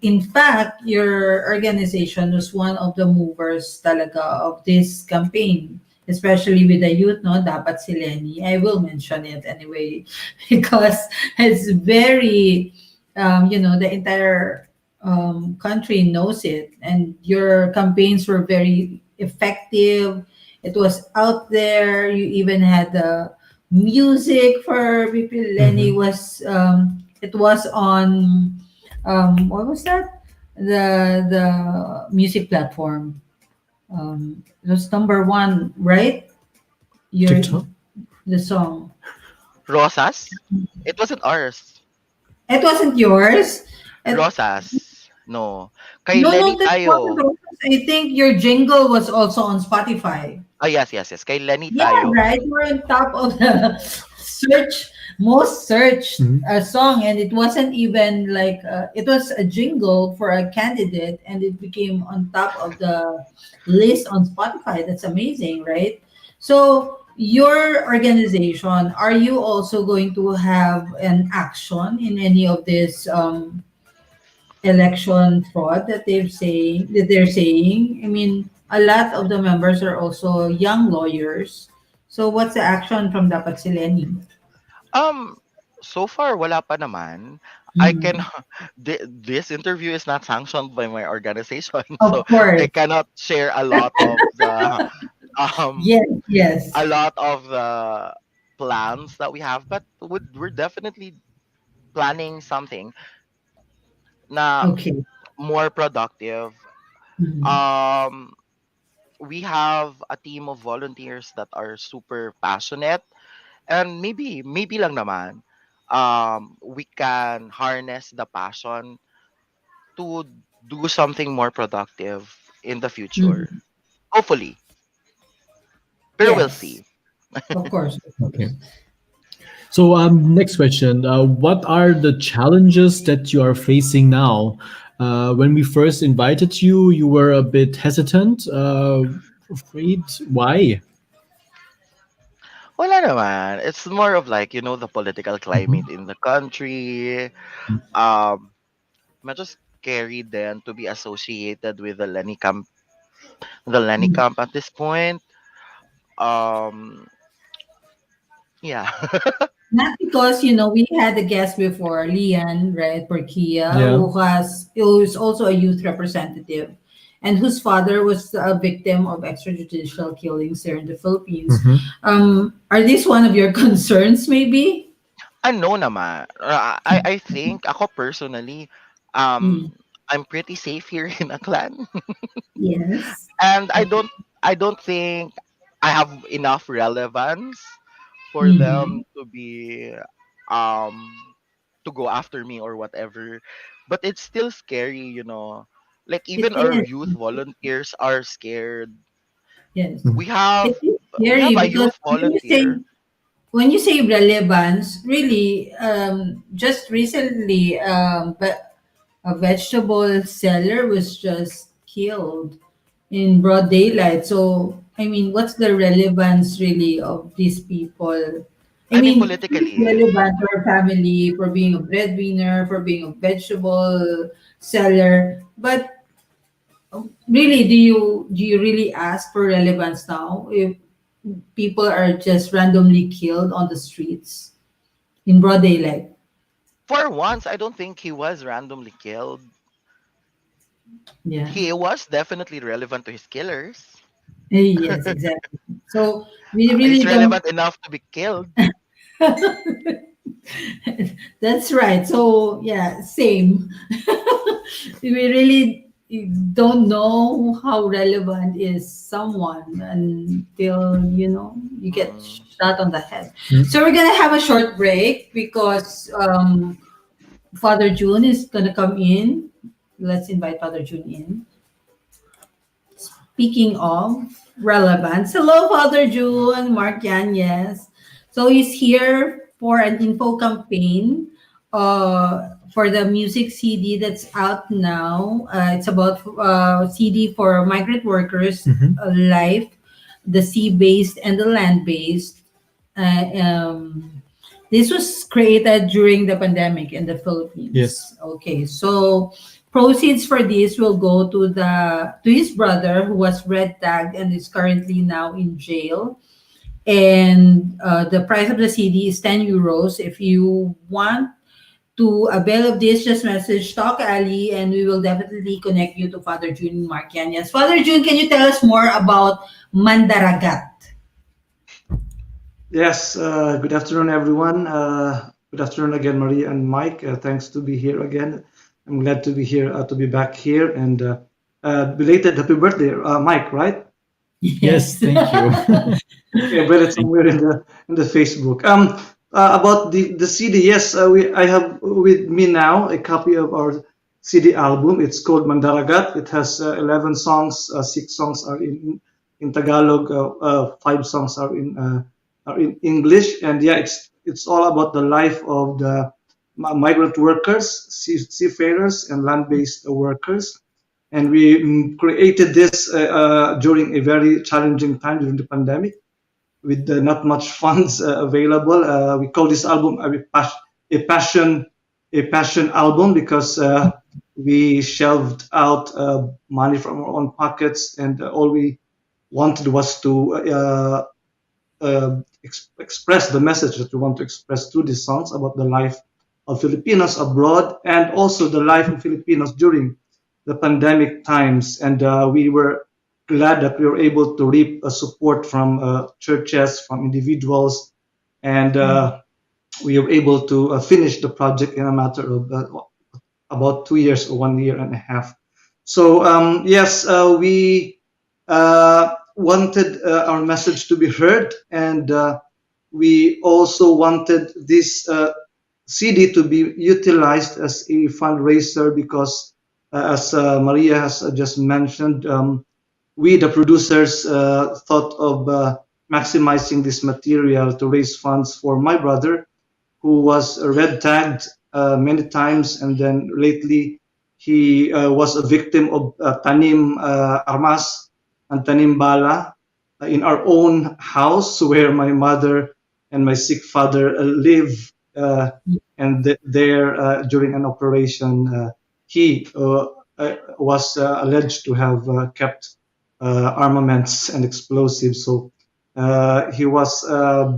In fact, your organization was one of the movers talaga of this campaign, especially with the youth, no? Dapat si Lenny. I will mention it anyway because it's very, the entire country knows it, and your campaigns were very effective. It was out there. You even had the music for people. Lenny Mhm. was, it was on, what was that? The music platform. It was number one, right? Your TikTok. the song. Rosas? It wasn't ours. It wasn't yours. It, Rosas. No. Kay no, no, Lenny that wasn't tayo. yours. I think your jingle was also on Spotify. Ah, yes, yes, yes. Kay Lenny Yeah, tayo. right. We're on top of the most searched Mhm. song, and it wasn't even like it was a jingle for a candidate, and it became on top of the list on Spotify. That's amazing, right? So, your organization, are you also going to have an action in any of this election fraud that they're saying? I mean, a lot of the members are also young lawyers. So what's the action from Dapat Sileni? Um, so far, wala pa naman. I can, Mm. this interview is not sanctioned by my organization, so Of I course. cannot share um, Yes, yes. a lot of the plans that we have, but we're definitely planning something na Okay. more productive. Mm. Um, we have a team of volunteers that are super passionate, and maybe lang naman we can harness the passion to do something more productive in the future, Mm. hopefully, but we'll Yes, see. of course, of Okay. course. So, next question. What are the challenges that you are facing now? When we first invited you, you were a bit hesitant, afraid. Why? Wala naman, it's more of like, the political Mhm. climate in the country. um Medyo scary then to be associated with the Lenny Mm. camp at this point. um yeah. Not because we had a guest before, Lian, right, Porkia, Yeah. who is also a youth representative, and whose father was a victim of extrajudicial killings here in the Philippines. Mhm. Are these one of your concerns, maybe? Ano naman, I think ako personally, um Mm. I'm pretty safe here in Aklan. Yes. And I don't think I have enough relevance for them Mhm. to be um to go after me or whatever. But it's still scary. Like It even our is. youth volunteers are scared. Yes. We It have is we have scary a because youth volunteer. when you say relevance, really, just recently, but a vegetable seller was just killed in broad daylight. So, I mean, what's the relevance really of these people? I I mean mean, it's politically. relevant for a family, for being a breadwinner, for being a vegetable seller, but really, do you really ask for relevance now if people are just randomly killed on the streets in broad daylight? For once, I don't think he was randomly killed. Yeah. He was definitely relevant to his killers. Yes, exactly. So we He's really don't. relevant enough to be killed. That's right. So yeah, same. We really don't know how relevant is someone until you get Mm. shot on the head. Mm. So we're gonna have a short break because Father June is gonna come in. Let's invite Father June in. Speaking of relevance, hello, Father June, Mark Yan, yes. So he's here for an info campaign for the music CD that's out now. It's about CD for migrant workers, Mhm. life, the sea-based and the land-based. Uh, um, this was created during the pandemic in the Yes. Philippines. Okay, so proceeds for this will go to his brother who was red tagged and is currently now in jail. And the price of the CD is 10 euros. If you want to avail of this, just message Talk Alley and we will definitely connect you to Father June Marquian. Father June, can you tell us more about Mandaragat? Yes, good afternoon, everyone. Good afternoon again, Maria and Mike. Thanks to be here again. I'm glad to be here, to be back here, and belated happy birthday, Mike. Right? Yes, thank you. Okay, I read it somewhere in the Facebook. About the CD. Yes, I have with me now a copy of our CD album. It's called Mandaragat. It has 11 songs. 6 songs are in Tagalog. 5 songs are in English. And yeah, it's all about the life of the migrant workers, seafarers, and land-based workers. And we created this during a very challenging time during the pandemic with not much funds available. We call this album a passion a passion album because we shelved out money from our own pockets, and all we wanted was to express the message that we want to express through these songs about the life of Filipinos abroad and also the life of Filipinos during the pandemic times. And we were glad that we were able to reap support from churches, from individuals, and we were able to finish the project in a matter of about 2 years or 1 year and a half. So yes, we wanted our message to be heard, and we also wanted this CD to be utilized as a fundraiser because, as Maria has just mentioned, we, the producers, thought of maximizing this material to raise funds for my brother, who was red tagged many times, and then lately he was a victim of tanim armas and tanim bala in our own house where my mother and my sick father live, and there during an operation he was alleged to have kept armaments and explosives. So he was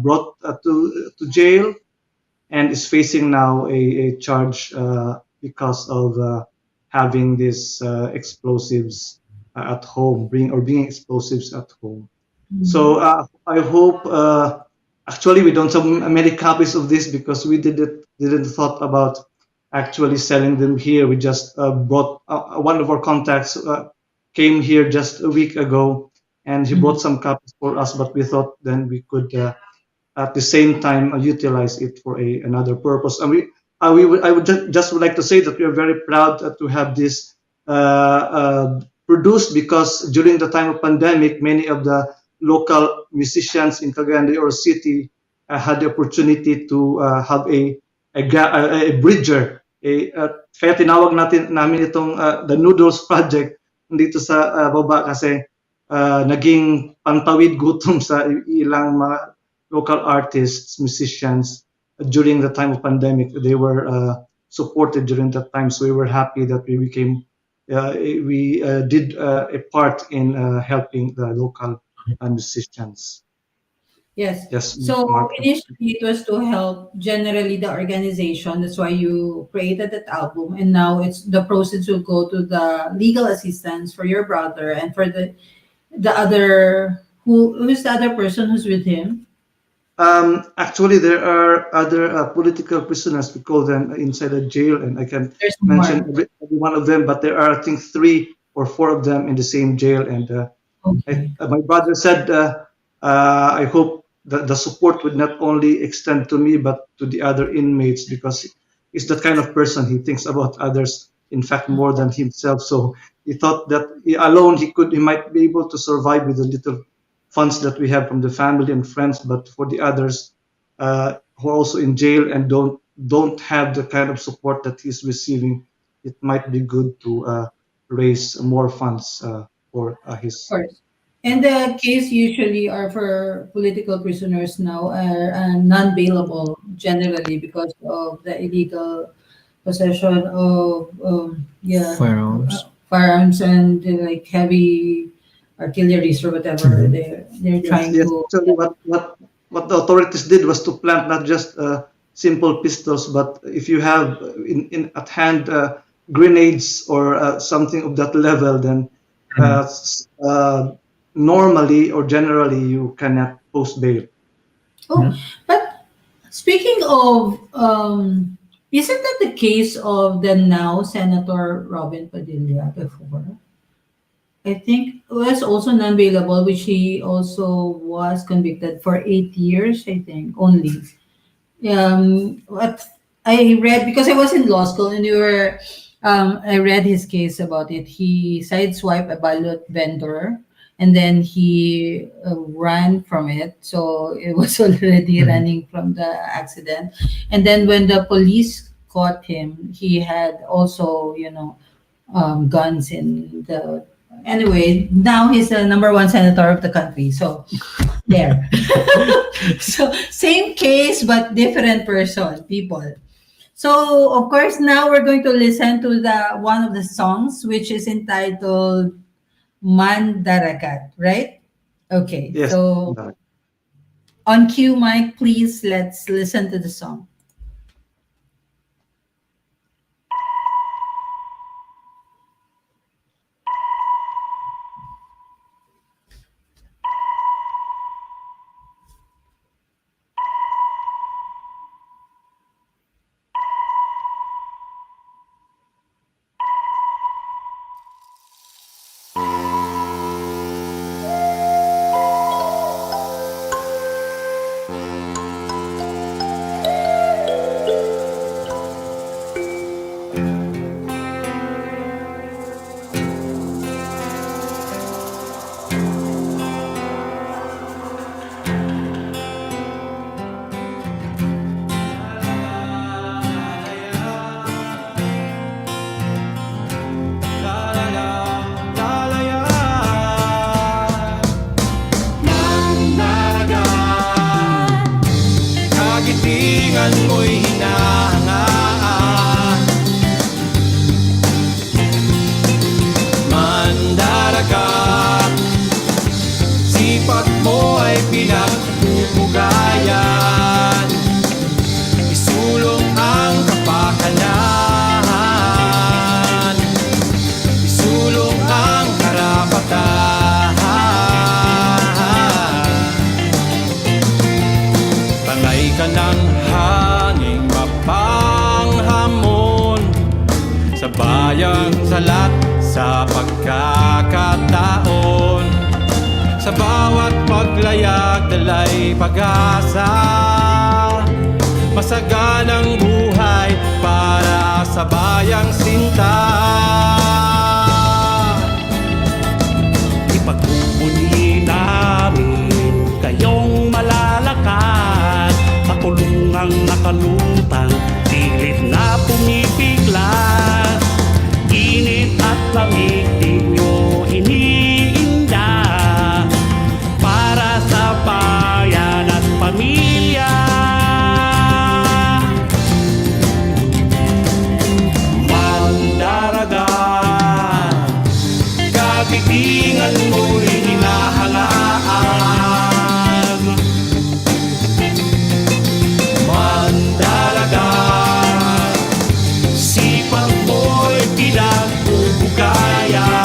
brought to jail and is facing now a charge because of having these explosives at home, bringing explosives at home. So I hope. Actually, we don't have many copies of this because we didn't thought about actually selling them here. We just brought one of our contacts came here just a week ago, and he bought some copies for us. But we thought then we could at the same time utilize it for another purpose. And I would just would like to say that we are very proud to have this produced because during the time of pandemic, many of the local musicians in Cagayan de Oro City had the opportunity to have a bridger. Kaya tinawag namin itong the Noodles Project dito sa baba kasi naging pantawid gutom sa ilang mga local artists, musicians during the time of pandemic. They were supported during that time, so we were happy that we became we did a part in helping the local musicians. Yes. Yes, So Mark. initially it was to help generally the organization. That's why you created that album, and now it's the proceeds will go to the legal assistance for your brother and for the other who's the other person who's with him. Actually, there are other political prisoners. We call them inside the jail, and I can There's mention more. every one of them. But there are, I think, 3 or 4 of them in the same jail. And Okay. my brother said, I hope that the support would not only extend to me, but to the other inmates, because he's that kind of person. He thinks about others, in fact, more than himself. So he thought that alone he might be able to survive with the little funds that we have from the family and friends. But for the others who are also in jail and don't have the kind of support that he's receiving, it might be good to raise more funds for Of his. course. And the case usually are for political prisoners now are non-bailable generally because of the illegal possession of yeah, Firearms. firearms and like heavy artilleries or whatever Mhm. they're Yes, trying yes. to. Actually, what the authorities did was to plant not just simple pistols, but if you have in at hand grenades or something of that level, then Mhm. normally or generally you cannot post bail. Oh, Mhm. but speaking of, isn't that the case of the now Senator Robin Padilla before? I think was also non-bailable, which he also was convicted for 8 years, I think, only. What I read, because I was in law school and I read his case about it. He sideswiped a ballot vendor and then he ran from it. So it was already Mhm. running from the accident. And then when the police caught him, he had also, guns in the. Anyway, now he's the number one senator of the country. So there. So same case but different person, people. So of course now we're going to listen to the one of the songs which is entitled Mandaragat, right? Okay. Yes. So on cue, Mike, please let's listen to the song. Kagitingan mo'y hinahangaan. Mandaragat, sipag mo ay pinagpupugayan. Isulong ang kapakanan, isulong ang karapatan. Tangay ka ng hanging mapanghamon sa bayang salat sa pagkakataon. Sa bawat paglayag dalay pag-asa, masaganang buhay para sa bayang sinta. Ipagpupuni namin kayong malalakas sa kulungang nakalutang, pilit na pumipiglas. Init at lamig ninyo iniinda para sa bayan at pamilya. Mandaragat, kagitingan mo'y hinahangaan. Mandaragat, sipag mo'y pinagpupugayan.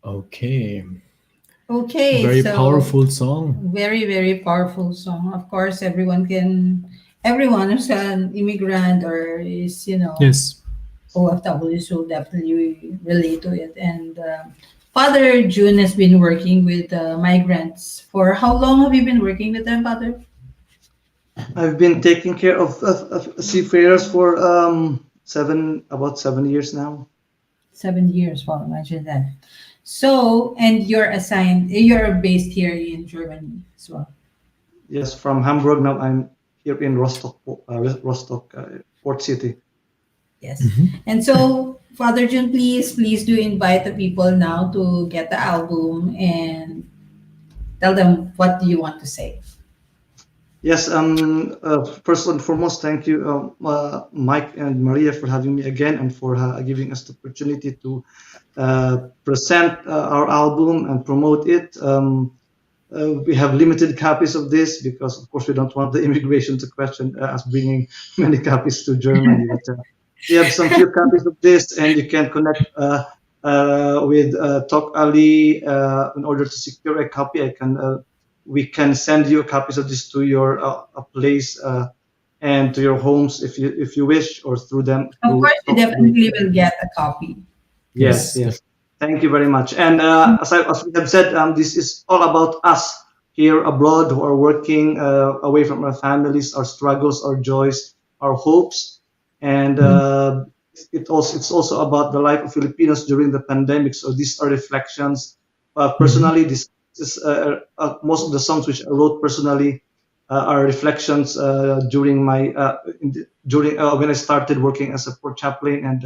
Okay. Okay, Very so powerful song. very, very powerful song. Of course, everyone who's an immigrant or is, Yes. OFWs will definitely relate to it. And Father June has been working with migrants. For how long have you been working with them, Father? I've been taking care of seafarers for about 7 years now. 7 years. Well, imagine that. So, and you're based here in Germany as well. Yes, from Hamburg. Now I'm here in Rostock, Port City. Yes. And so, Father June, please do invite the people now to get the album and tell them what do you want to say. Yes. First and foremost, thank you, Mike and Maria, for having me again and for giving us the opportunity to present our album and promote it. We have limited copies of this because, of course, we don't want the immigration to question us bringing many copies to Germany. But we have some few copies of this, and you can connect with TalkAlley in order to secure a copy. We can send you copies of this to your place and to your homes if you wish, or through them. Of Through course, you TalkAlley. definitely will get a copy. Yes, yes. Thank you very much. And as we have said, this is all about us here abroad who are working away from our families, our struggles, our joys, our hopes, and it's also about the life of Filipinos during the pandemic. So these are reflections. Personally, this is most of the songs which I wrote personally are reflections during when I started working as a port chaplain, and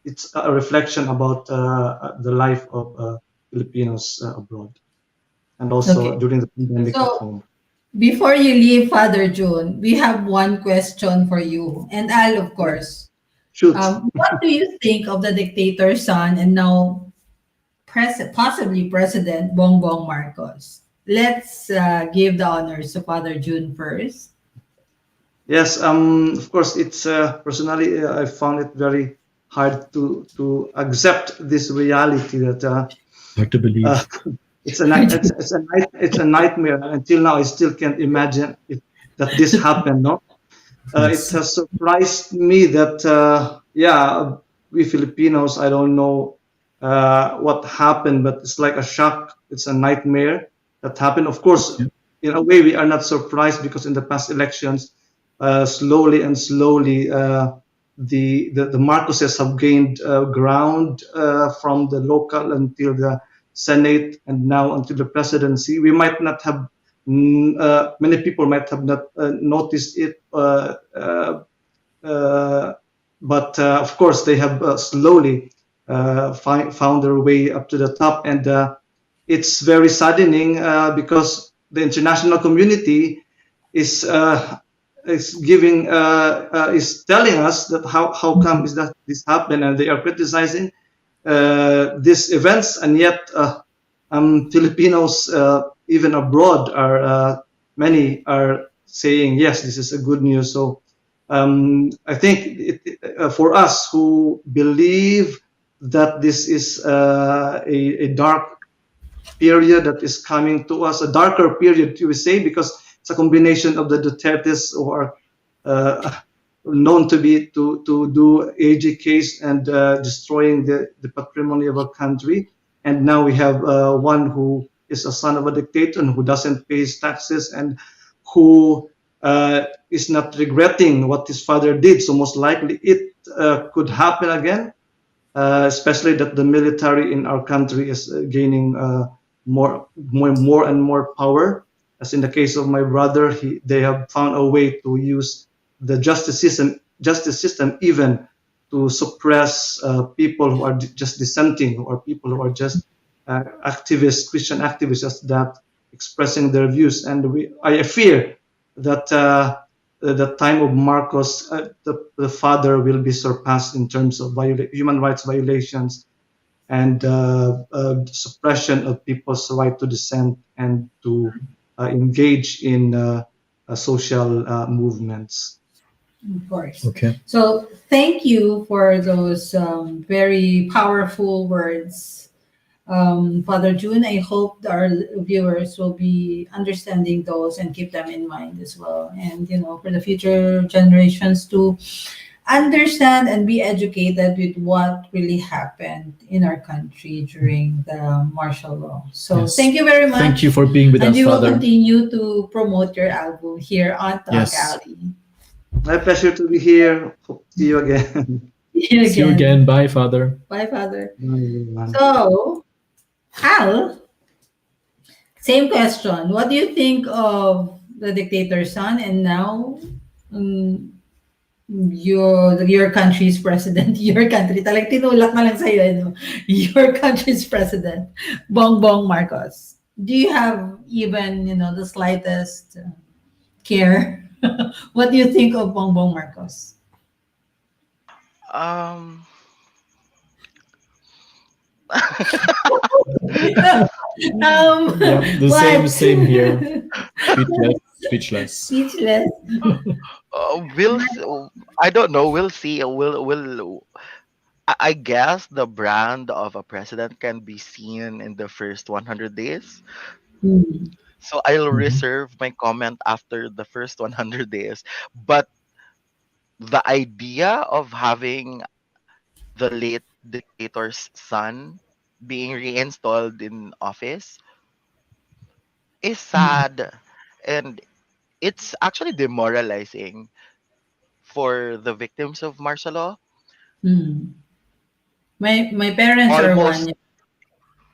it's a reflection about the life of Filipinos abroad, and also Okay. during the pandemic at So, home. before you leave, Father June, we have one question for you. And Al, of course. Shoot. What do you think of the dictator's son and now possibly President Bongbong Marcos? Let's give the honors to Father June first. Yes, of course, it's personally I found it very hard to accept this reality that Hard to believe. it's a nightmare. Until now, I still can't imagine that this happened. No, it has surprised me that we Filipinos, I don't know what happened, but it's like a shock. It's a nightmare that happened. Of course, in a way, we are not surprised because in the past elections, slowly and slowly, the Marcoses have gained ground from the local until the Senate and now until the presidency. We might not have many people might have not noticed it, but of course they have slowly found their way up to the top, and it's very saddening because the international community is giving is telling us that how come is that this happened, and they are criticizing these events, and yet Filipinos even abroad are many are saying yes, this is a good news. So I think for us who believe that this is a dark period that is coming to us, a darker period, you would say, because it's a combination of the Dutertes who are known to do AGKs and destroying the patrimony of a country, and now we have one who is a son of a dictator and who doesn't pay his taxes and who is not regretting what his father did. So most likely it could happen again, especially that the military in our country is gaining more and more power. As in the case of my brother, they have found a way to use the justice system even to suppress people who are just dissenting, or people who are just activists, Christian activists, just that expressing their views. And I fear that the time of Marcos, the father, will be surpassed in terms of human rights violations and suppression of people's right to dissent and to engage in social movements. Of course. Okay. So thank you for those very powerful words, Father June. I hope our viewers will be understanding those and keep them in mind as well. And for the future generations to understand and be educated with what really happened in our country during the martial law. So Yes. thank you very much. Thank you for being with And us, you will Father. continue to promote your album here on Talk Yes. Alley. My pleasure to be here. Hope to see you again. See you See you again. again. Bye, Father. Bye, Father. Bye, everyone. So, Hal, same question. What do you think of the dictator's son and now um, your country's president, your country, talagang tinulak na lang sa'yo, your country's president, Bongbong Marcos. Do you have even, the slightest care? What do you think of Bongbong Marcos? Um, Yeah, the same what? same here. Speechless. Speechless. Speechless. I don't know. We'll see. I guess the brand of a president can be seen in the first 100 days. Hmm. So I'll Mhm. reserve my comment after the first 100 days. But the idea of having the late dictator's son being reinstalled in office is sad, and it's actually demoralizing for the victims of martial law. Hmm. My parents are Almost one.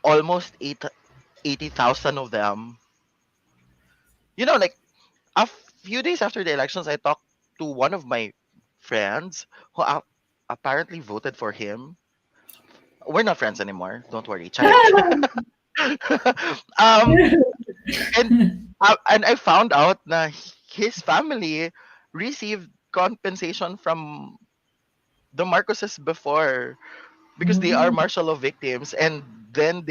almost 80,000 of them. Like a few days after the elections, I talked to one of my friends who apparently voted for him. We're not friends anymore. Don't worry, charing. um, and I found out that his family received compensation from the Marcoses before because they are Oh, martial law victims, and then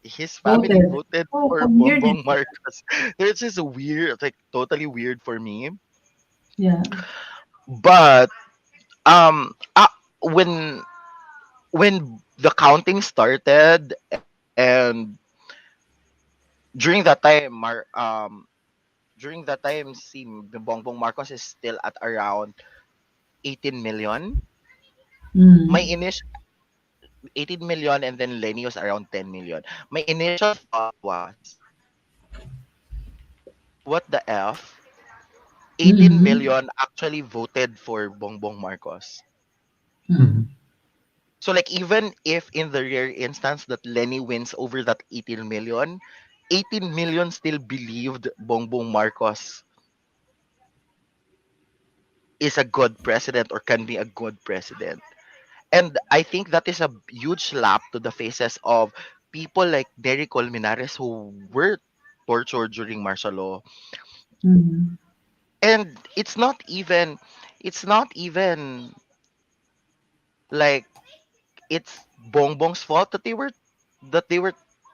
his family voted. voted Oh, for how weird is Bongbong Marcos. It's just weird, like totally weird for me. yeah. But um, uh, when the counting started, and during that time, during that time, si Bongbong Marcos is still at around 18 million. My Mm. initial 18 million, and then Lenny was around 10 million. My initial thought was, what the F? 18 Mm-hmm. million actually voted for Bongbong Marcos. Mm. Mhm. So like even if in the rare instance that Lenny wins over that 18 million, 18 million still believed Bongbong Marcos is a good president or can be a good president. And I think that is a huge slap to the faces of people like Derek Colmenares who were tortured during martial law. Mm. And it's not even like it's Bongbong's fault that they were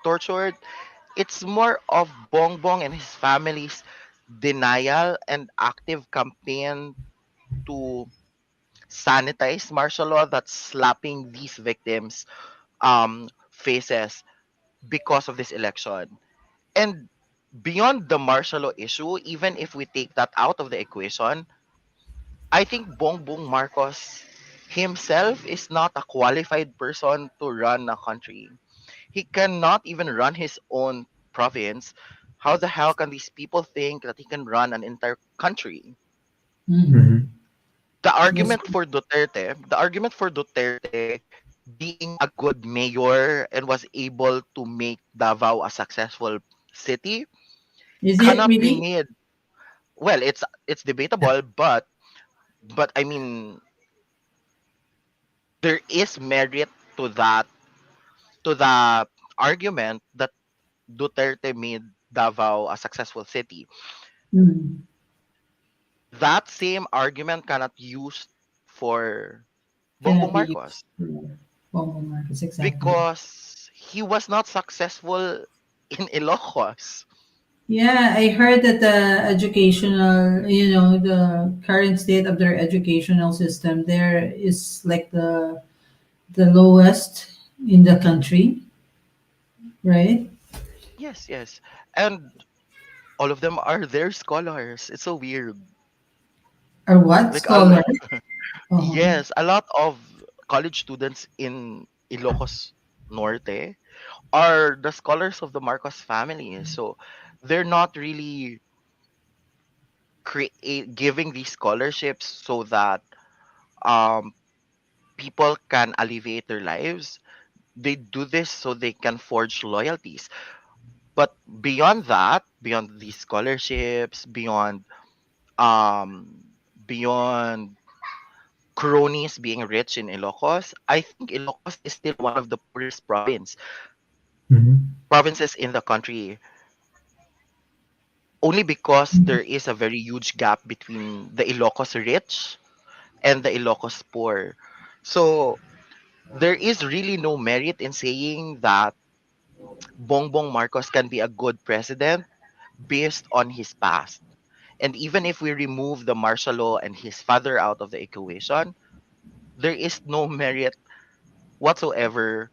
tortured. It's more of Bongbong and his family's denial and active campaign to sanitize martial law that's slapping these victims faces because of this election. And beyond the martial law issue, even if we take that out of the equation, I think Bongbong Marcos himself is not a qualified person to run a country. He cannot even run his own province. How the hell can these people think that he can run an entire country? Mm. Mhm. That's The argument for Duterte being a good mayor and was able to make Davao a successful city is it cannot be really? made. Well, it's debatable, but I mean there is merit to that, to the argument that Duterte made Davao a successful city. Mm. That same argument cannot use for Bongbong Cannot be used Marcos for Bongo Marcos, exactly. because he was not successful in Ilocos. Yeah, I heard that the educational, the current state of their educational system there is like the lowest in the country, right? Yes, yes. And all of them are their scholars. It's so weird. Or what? Like Scholar? Uh-huh. yes, a lot of college students in Ilocos Norte are the scholars of the Marcos family. So they're not really giving these scholarships so that um people can alleviate their lives. They do this so they can forge loyalties. But beyond that, beyond these scholarships, um beyond cronies being rich in Ilocos, I think Ilocos is still one of the poorest Mhm. provinces in the country, only because there is a very huge gap between the Ilocos rich and the Ilocos poor. So there is really no merit in saying that Bongbong Marcos can be a good president based on his past. And even if we remove the martial law and his father out of the equation, there is no merit whatsoever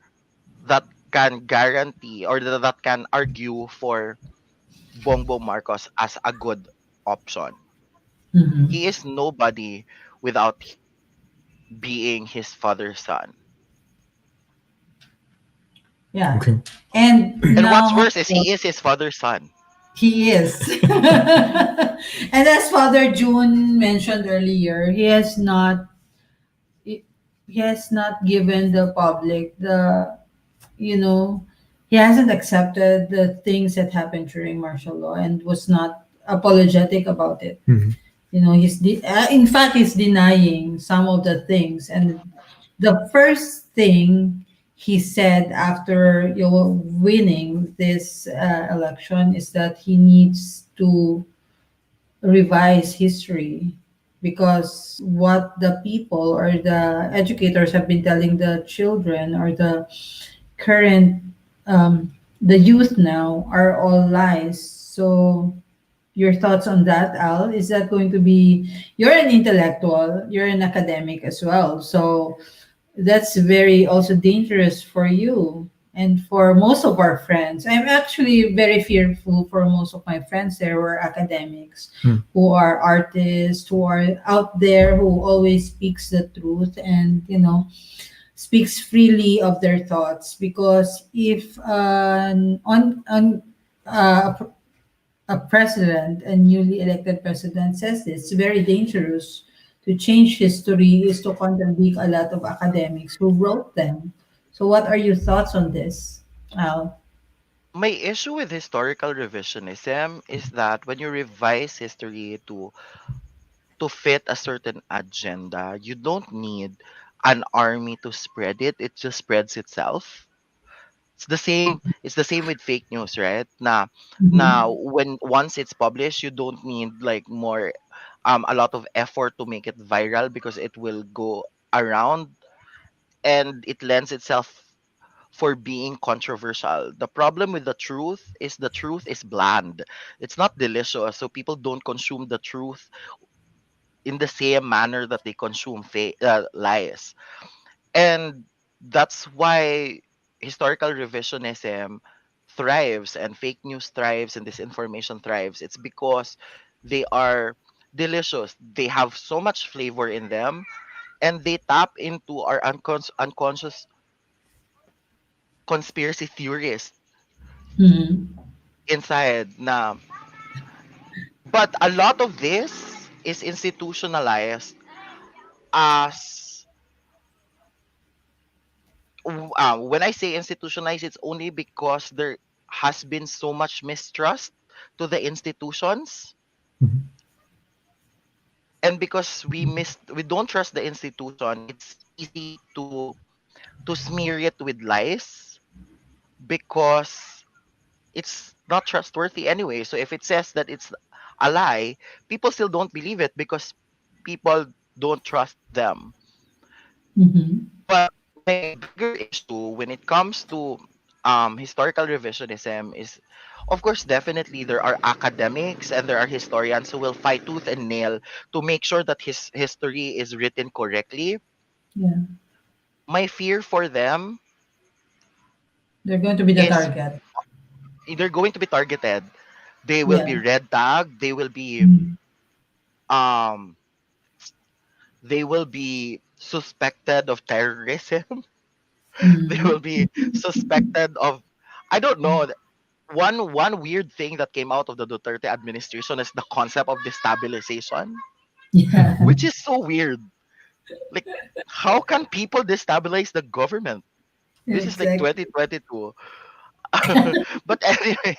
that can guarantee or that can argue for Bongbong Marcos as a good option. Hmm. He is nobody without being his father's son. Yeah. Okay. And And what's now worse is he is his father's son. he is. And as Father June mentioned earlier, he he has not given the public you know, he hasn't accepted the things that happened during martial law and was not apologetic about it. Mhm. In fact, he's denying some of the things. And the first thing he said after winning this election is that he needs to revise history because what the people or the educators have been telling the children or the current the youth now are all lies. So your thoughts on that, Al? Is that going to be, you're an intellectual, you're an academic as well, so that's very also dangerous for you and for most of our friends. I'm actually very fearful for most of my friends there who are academics, Hmm. who are artists, who are out there, who always speaks the truth and speaks freely of their thoughts. Because if on a president, a newly elected president says this, it's very dangerous. To change history is to contradict a lot of academics who wrote them. So what are your thoughts on this, Al? My issue with historical revisionism is that when you revise history to fit a certain agenda, you don't need an army to spread it. It just spreads itself. It's the same with fake news, right? Now Mhm. when once it's published, you don't need like more a lot of effort to make it viral because it will go around and it lends itself for being controversial. The problem with the truth is bland. It's not delicious, so people don't consume the truth in the same manner that they consume lies. And that's why historical revisionism thrives and fake news thrives and disinformation thrives. It's because they are delicious. They have so much flavor in them and they tap into our unconscious conspiracy theorists Mhm. inside na. But a lot of this is institutionalized as when I say institutionalized, it's only because there has been so much mistrust to the institutions, Mhm. and because we don't trust the institution, it's easy to smear it with lies because it's not trustworthy anyway. So if it says that it's a lie, people still don't believe it because people don't trust them. Mhm. But my bigger issue when it comes to historical revisionism is, of course, definitely there are academics and there are historians who will fight tooth and nail to make sure that his history is written correctly. Yeah. My fear for them They're going to be the is target. they're going to be targeted. They will be Yeah. red tagged. Mm. Um they will be suspected of terrorism. They Mm. will be suspected of, I don't know. One weird thing that came out of the Duterte administration is the concept of destabilization, Yeah. which is so weird. Like, how can people destabilize the government? This is like Exactly. 2022. But anyway,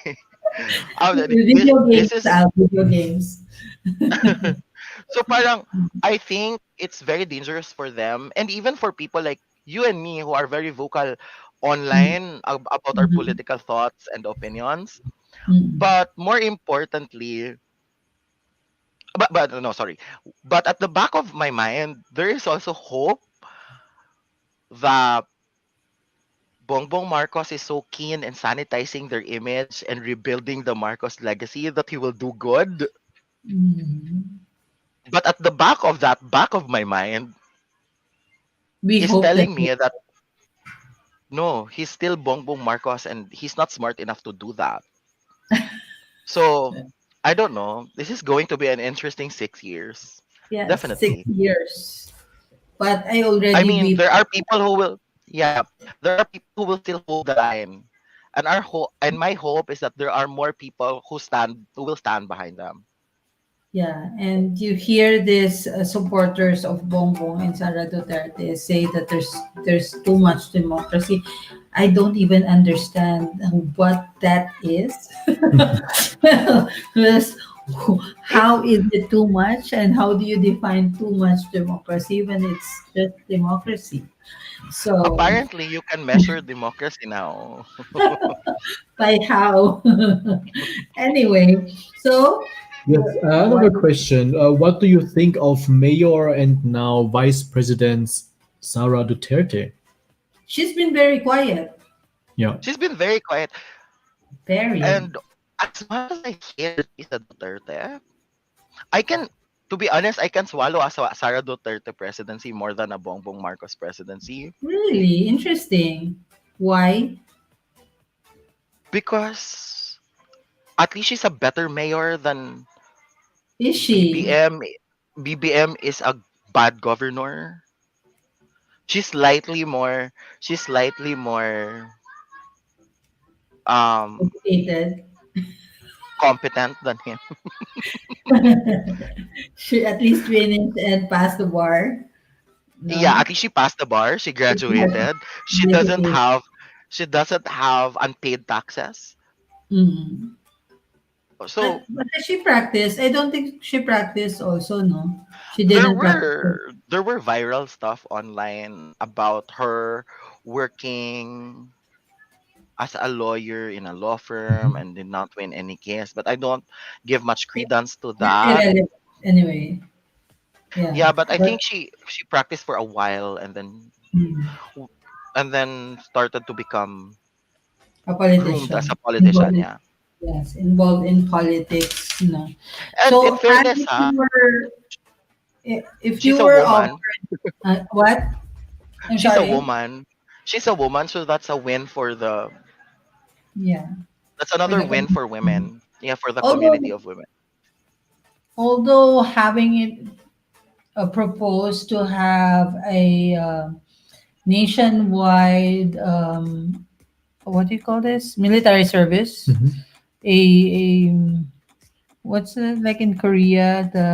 Video this games, is Al, video games. so parang I think it's very dangerous for them and even for people like you and me who are very vocal online about our Mhm. political thoughts and opinions. Mm. But more importantly, but no, sorry. But at the back of my mind, there is also hope that Bongbong Marcos is so keen in sanitizing their image and rebuilding the Marcos legacy that he will do good. Mm. But at the back of my mind We is hope that telling me that no, he's still Bongbong Marcos and he's not smart enough to do that. So I don't know. This is going to be an interesting 6 years. yes, six Definitely. years. But I I already mean, be there are people who will, yeah, there are people who will still hold the line, and our hope and my hope is that there are more people who will stand behind them. yeah, and you hear this supporters of Bongbong and Sara Duterte say that there's too much democracy. I don't even understand what that is. Because It how is it too much, and how do you define too much democracy when it's just democracy? So apparently you can measure democracy now. by how? Anyway, so Yes, what another question. What do you think of Mayor and now Vice President Sara Duterte? she's been very quiet, Yeah. She's been very quiet, very. and as much as I hate Lisa Duterte, I can, to be honest, I can swallow a Sara Duterte presidency more than a Bongbong Marcos presidency Really interesting. Why because at least she's a better mayor than is she? BBM. BBM is a bad governor. She's slightly more um Educated? competent than him. She at least finished and passed the bar. Yeah, No, at least she passed the bar. She she has graduated. education. She doesn't have unpaid taxes. Mm. So But does she practice? I don't think she practiced also, no. She didn't practice. there were viral stuff online about her working as a lawyer in a law firm and did not win any case. But I don't give much credence to That's that. irrelevant. Anyway, yeah. Yeah, but I But think she practiced for a while mm, and then started to become a groomed as a politician. Involved politician. in, Yeah, yes, involved in politics, no. and in So, and fairness, if you were, if she's you a were woman. offered, what? I'm She's a sorry. woman. She's a woman, so that's a win for the. Yeah, That's for another the win for community. women. Yeah, for the community Although, of women. although having it proposed to have a nationwide, what do you call this? Military service. Mhm. A what's it like in Korea? The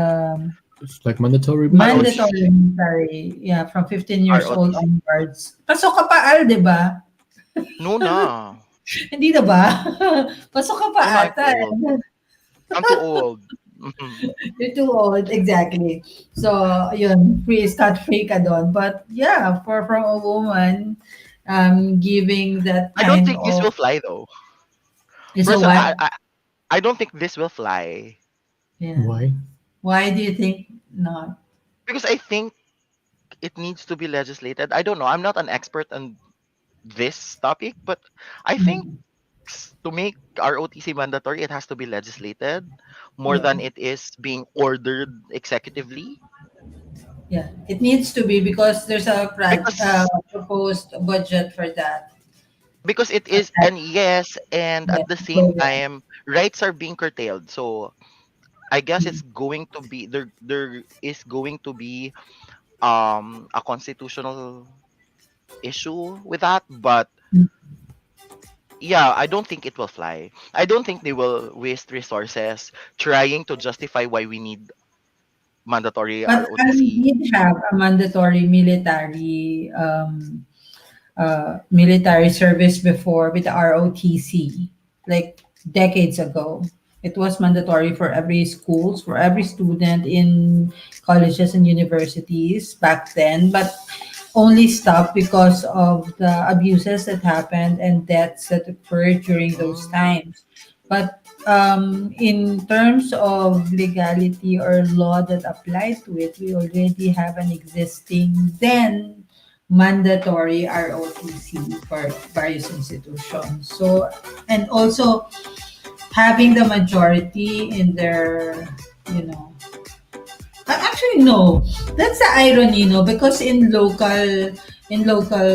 It's like mandatory military. mandatory ROTC, military. Yeah, from 15 years old ROTC. onwards. Pasok ka pa, Al, di ba? No na. Hindi na ba? Pasok ka pa No na, I'm too ata. old. I'm too old. You're too old, exactly. So, yun, free start free ka doon. But yeah, for from a woman, giving that I don't kind think this of will fly though. is a Person, what? I don't think this will fly Yeah. Why? Why do you think not? because I think it needs to be legislated. I don't know. I'm not an expert this topic, but I think to make ROTC mandatory, it has to be legislated more Yeah. than it is being ordered executively. Yeah, it needs to be because there's a Because proposed budget for that. it At is, that and yes, and yeah, at the same program. time, rights are being curtailed. So I guess it's Mm. going to be there is going to be a constitutional issue with that, but Mm. yeah, I don't think it will fly. I don't think they will waste resources trying to justify why we need mandatory But I ROTC. did have a mandatory military service before with the ROTC, like decades ago. It was mandatory for every schools, for every student in colleges and universities back then, but only stopped because of the abuses that happened and deaths that occurred during those Mm, times. But in terms of legality or law that apply to it, we already have an existing then mandatory ROTC for various institutions. So, and also having the majority in their, you know, actually no, that's the irony, no, because in local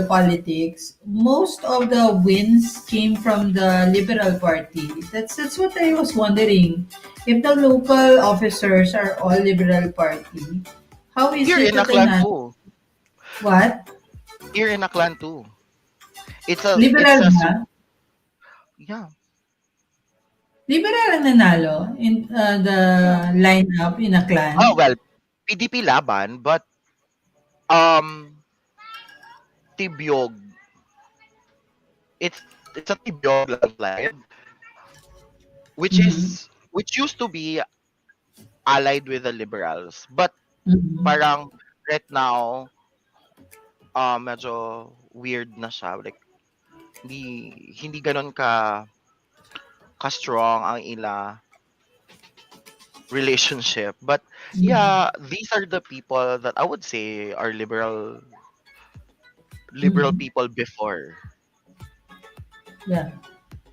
politics, most of the wins came from the Liberal Party. That's what I was wondering. If the local officers are all Liberal Party, how is here it in that the Aklan too. what? Here in Aklan too. It's Liberal a ba? yeah, Liberal ang nanalo in the yeah. lineup in a clan. Oh well, PDP laban, but um Tibyog, it's a Tibyog landslide, Mhm. which used to be allied with the liberals, but Mhm. parang right now medyo weird na siya, like hindi ganon ka strong ang ila relationship. But yeah, these are the people that I would say are liberal Mhm. people before. Yeah.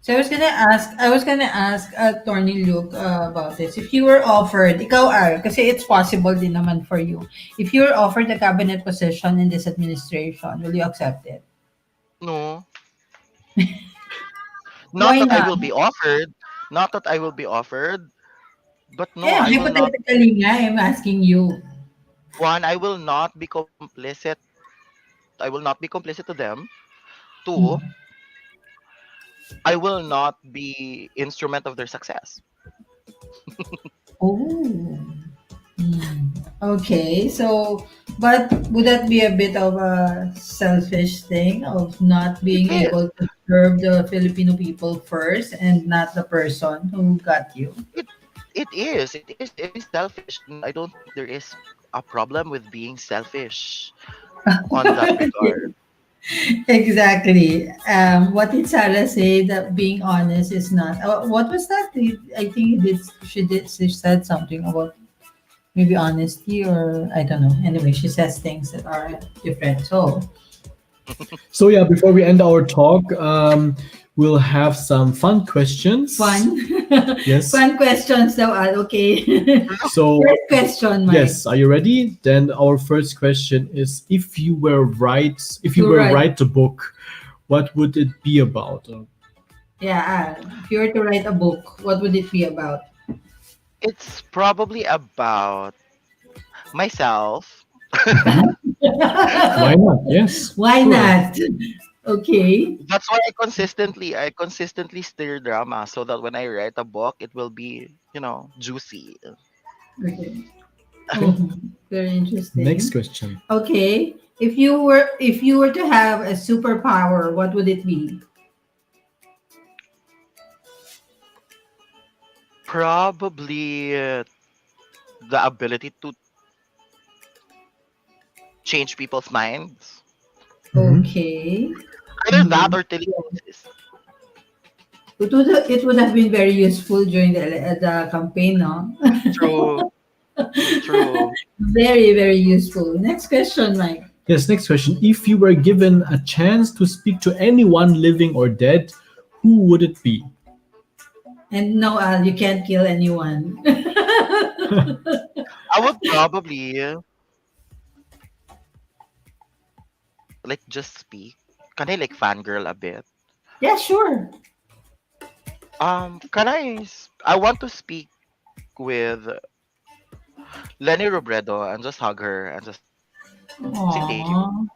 So I was gonna ask Attorney Luke about this. If you were offered, ikaw kasi it's possible din naman for you. If you were offered a cabinet position in this administration, will you accept it? No, not Why that I not? will be offered, not that I will be offered, but no, Yeah, I will not. hypothetically nga, I'm asking you. One, I will not be complicit. I will not be complicit to them. Two, Mm. I will not be instrument of their success. Oh. Mm. Okay, so but would that be a bit of a selfish thing of not It being is. able to serve the Filipino people first and not the person who got you? It it is. It is selfish, and I don't think there is a problem with being selfish on that regard. Exactly. What did Sarah say that being honest is not? What was that? I think she said something about maybe honesty or I don't know. Anyway, she says things that are different. So So yeah, before we end our talk, we'll have some fun questions. fun, Yes. fun questions now. Okay. So First question, Mike. yes, are you ready? Then our first question is: if you To were write, write a book, what would it be about? yeah. If you were to write a book, what would it be about? It's probably about myself. Why not? Yes, Why sure. not? Okay. That's why I consistently stir drama so that when I write a book, it will be juicy. Okay. Okay. Very Next interesting. question. Okay. If you were to have a superpower, what would it be? Probably the ability to change people's minds. Mhm. Okay. Either that Mhm. or telekinesis. It would have been very useful during the campaign, no? True, true. Very, very useful. Next question, Mike. Yes, next question. If you were given a chance to speak to anyone living or dead, who would it be? And no, Al, you can't kill anyone. I would probably like just speak. Can I like fangirl a bit? Yeah, sure. I want to speak with Lenny Robredo and just hug her and just say thank you. Aww.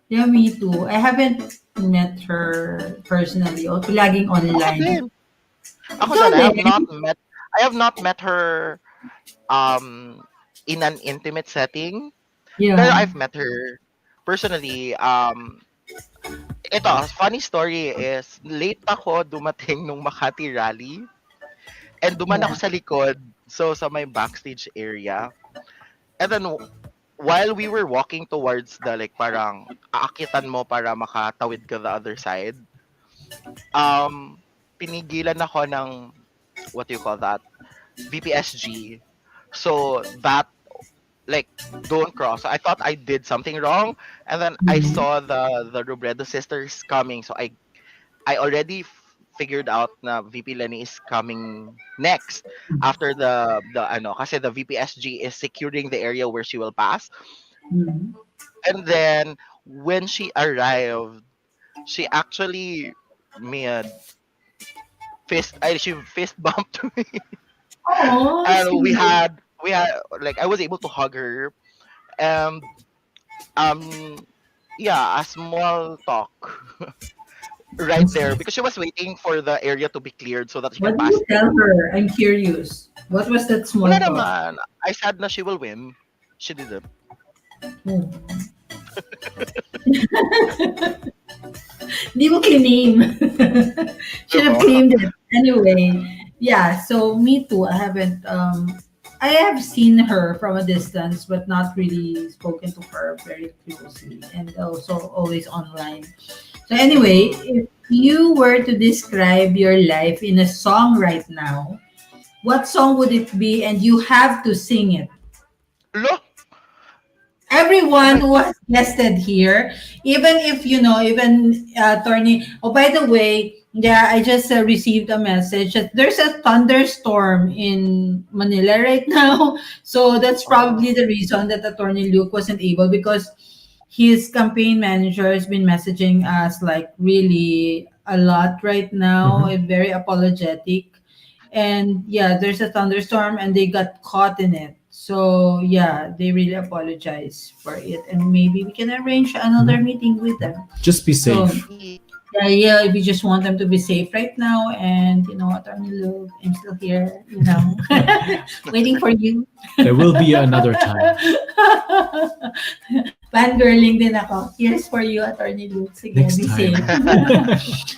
Yeah, me too. I haven't met her personally. Also, laging Ako online. din. Ako Ikaw din. din? I have not met her um in an intimate setting. Pero Yeah. I've met her personally. Ito, funny story is late ako dumating nung Makati rally and duman ako Yeah. sa likod. So sa may backstage area. And then while we were walking towards the like parang aakitan mo para makatawid ka the other side, pinigilan ako ng what do you call that? VPSG. So that like don't cross. I thought I did something wrong, and then I Mhm. saw the Robredo sisters coming. So I already figured out na VP Lenny is coming next after the ano kasi the VPSG is securing the area where she will pass. Mhm. And then when she arrived, she actually made she fist bumped me, Oh, and sweet. we had like I was able to hug her, and um yeah, a small talk right there because she was waiting for the area to be cleared so that she can What did pass you tell through. her? I'm curious. What was that Wala small talk? naman. I said na she will win. She didn't. Oh. Di mo claim. Should have Diba? claimed it. Anyway, yeah, so me too. I have seen her from a distance, but not really spoken to her very closely, and also always online. So anyway, Mm. if you were to describe your life in a song right now, what song would it be? And you have to sing it. Lo? Oh Everyone my who has guested here, even if you know, even Tony. Oh, by the way, yeah, I just received a message that there's a thunderstorm in Manila right now. So that's probably oh. the reason that Attorney Luke wasn't able, because his campaign manager has been messaging us like really a lot right now, Mhm. and very apologetic. And yeah, there's a thunderstorm and they got caught in it. So yeah, they really apologize for it, and maybe we can arrange another Mhm. meeting with them. Just be So safe. yeah, yeah, we just want them to be safe right now. And you know what, Arnilo, I'm still here, you know, waiting for you. There will be another time. Fangirling din ako. Here's for you, Attorney Luke. Sige, Next be safe. time.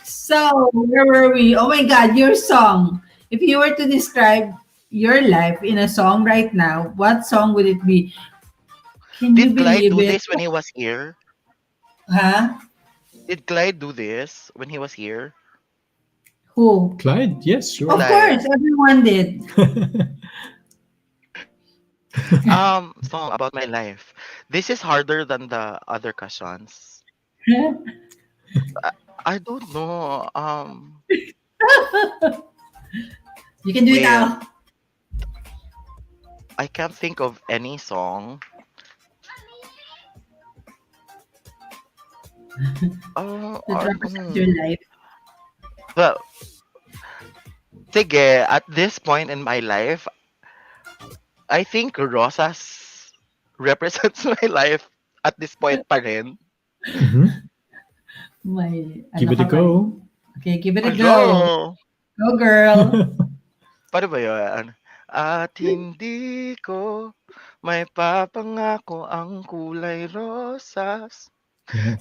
So, where were we? Oh my God, your song. If you were to describe your life in a song right now, what song would it be? Can you Did Clyde believe do it? this when he was here? Huh? Did Clyde do this when he was here? Who? Clyde, yes, sure. Of Clyde. course, everyone did. Song about my life. This is harder than the other questions. I, I don't know. You can do it Wait. now. I can't think of any song. That represents your life. Well, sige, at this point in my life, I think Rosas represents my life at this point pa rin. Mhm. May, ano Give it a ka ba? go. Okay, give it a go. Ano? Go, girl. Paano ba yun? At hindi ko may papangako ang kulay rosas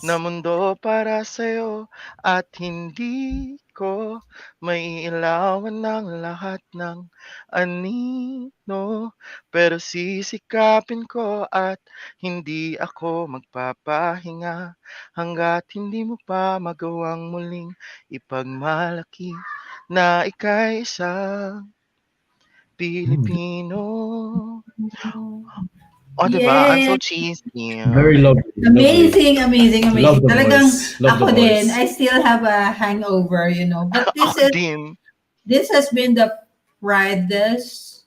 na Yes. mundo para sa'yo at hindi ko maiilawan ng lahat ng anino pero sisikapin ko at hindi ako magpapahinga hanggat hindi mo pa magawang muling ipagmalaki na ika'y isang Mm. Pilipino. Oh, diba? I'm so Yes. cheesy. Very lovely, lovely. Amazing, amazing, Love amazing. the Talagang voice. Love the ako din, voice. I still have a hangover, you know. But Ako din. this has been the proudest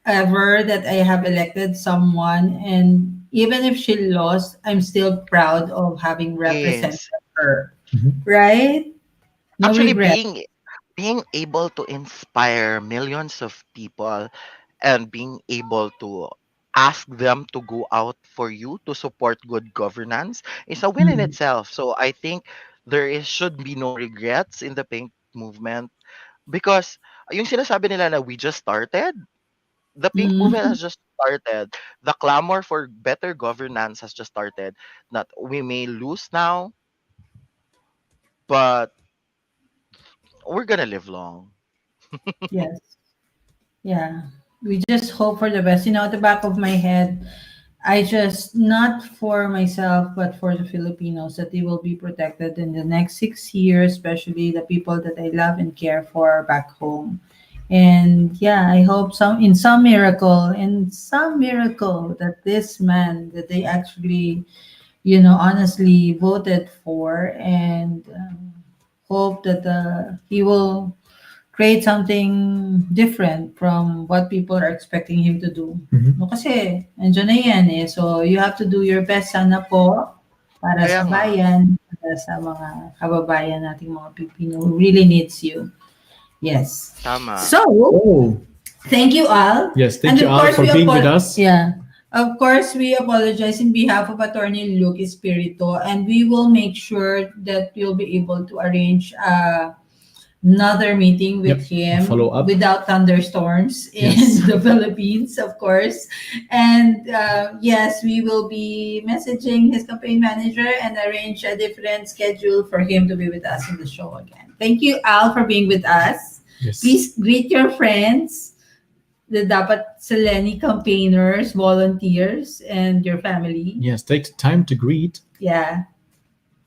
ever that I have elected someone, and even if she lost, I'm still proud of having represented Yes. her. Mhm. Right? No Actually, regret. being able to inspire millions of people and being able to ask them to go out for you to support good governance is a win in Mm. itself. So I think should be no regrets in the pink movement because yung sinasabi nila na we just started, the pink movement Mm. has just started. The clamor for better governance has just started. Not we may lose now, but we're gonna live long. Yes. Yeah. We just hope for the best. You know, at the back of my head, I just, not for myself, but for the Filipinos, that they will be protected in the next 6 years, especially the people that I love and care for back home. And yeah, I hope in some miracle, that this man that they actually, honestly voted for, and hope that he will create something different from what people are expecting him to do. Mhm. No, kasi nandiyan na yan eh. So you have to do your best sana po para Kaya sa nga, bayan, para sa mga kababayan nating mga Pilipino who really needs you. Yes. tama. So, Oh, thank you all. yes. And Thank you of all course, for being with us. yeah. Of course, we apologize in behalf of Attorney Luke Espirito, and we will make sure that we'll be able to arrange another meeting with Yep. Follow him up. without thunderstorms in Yes. the Philippines, of course. And yes, we will be messaging his campaign manager and arrange a different schedule for him to be with us in the show again. Thank you, Al, for being with us. Yes. Please greet your friends, the dapat Seleni campaigners, volunteers, and your family. Yes. Take time to greet. Yeah.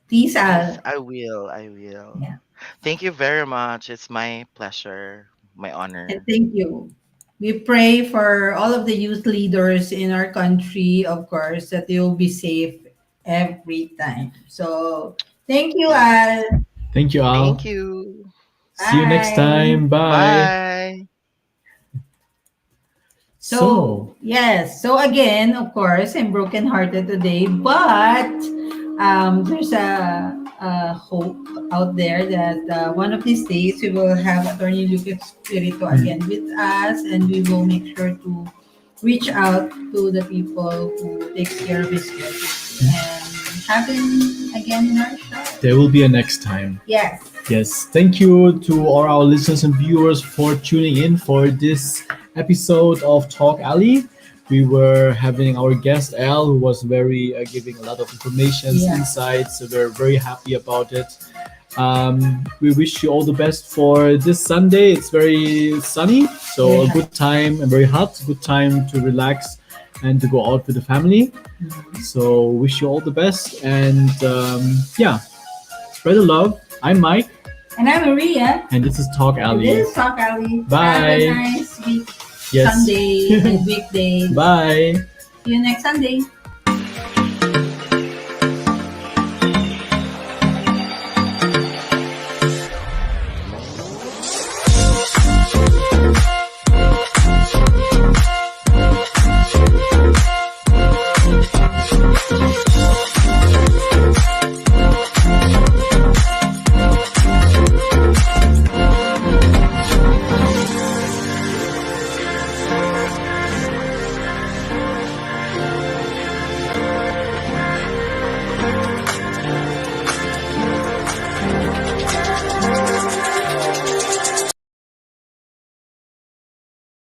Peace, Yes, Al. I will. I will. Yeah. Thank you very much. It's my pleasure, my And honor. thank you. We pray for all of the youth leaders in our country, of course, that they will be safe every time. So, thank you, Yes. Al. Thank you all. Thank you. See you next Bye. time. Bye. Bye. So, yes. So, again, of course, I'm brokenhearted today, but there's a hope out there that one of these days we will have Attorney Lucas Espirito again with us, and we will make sure to reach out to the people who takes care of his schedule and have him again in our show. There will be a next time. Yes. Yes, thank you to all our listeners and viewers for tuning in for this episode of Talk Alley. We were having our guest Al, who was very giving a lot of information, Yeah. insights. So we're very happy about it. We wish you all the best for this Sunday. It's very sunny, so Very a hot. good time and very hot. Good time to relax and to go out with the family. So wish you all the best, and yeah, spread the love. I'm Mike. And I'm Maria. And this is Talk Alley. This is Talk Alley. Bye. Have a nice week, Yes. Sunday and weekday. Bye. See you next Sunday.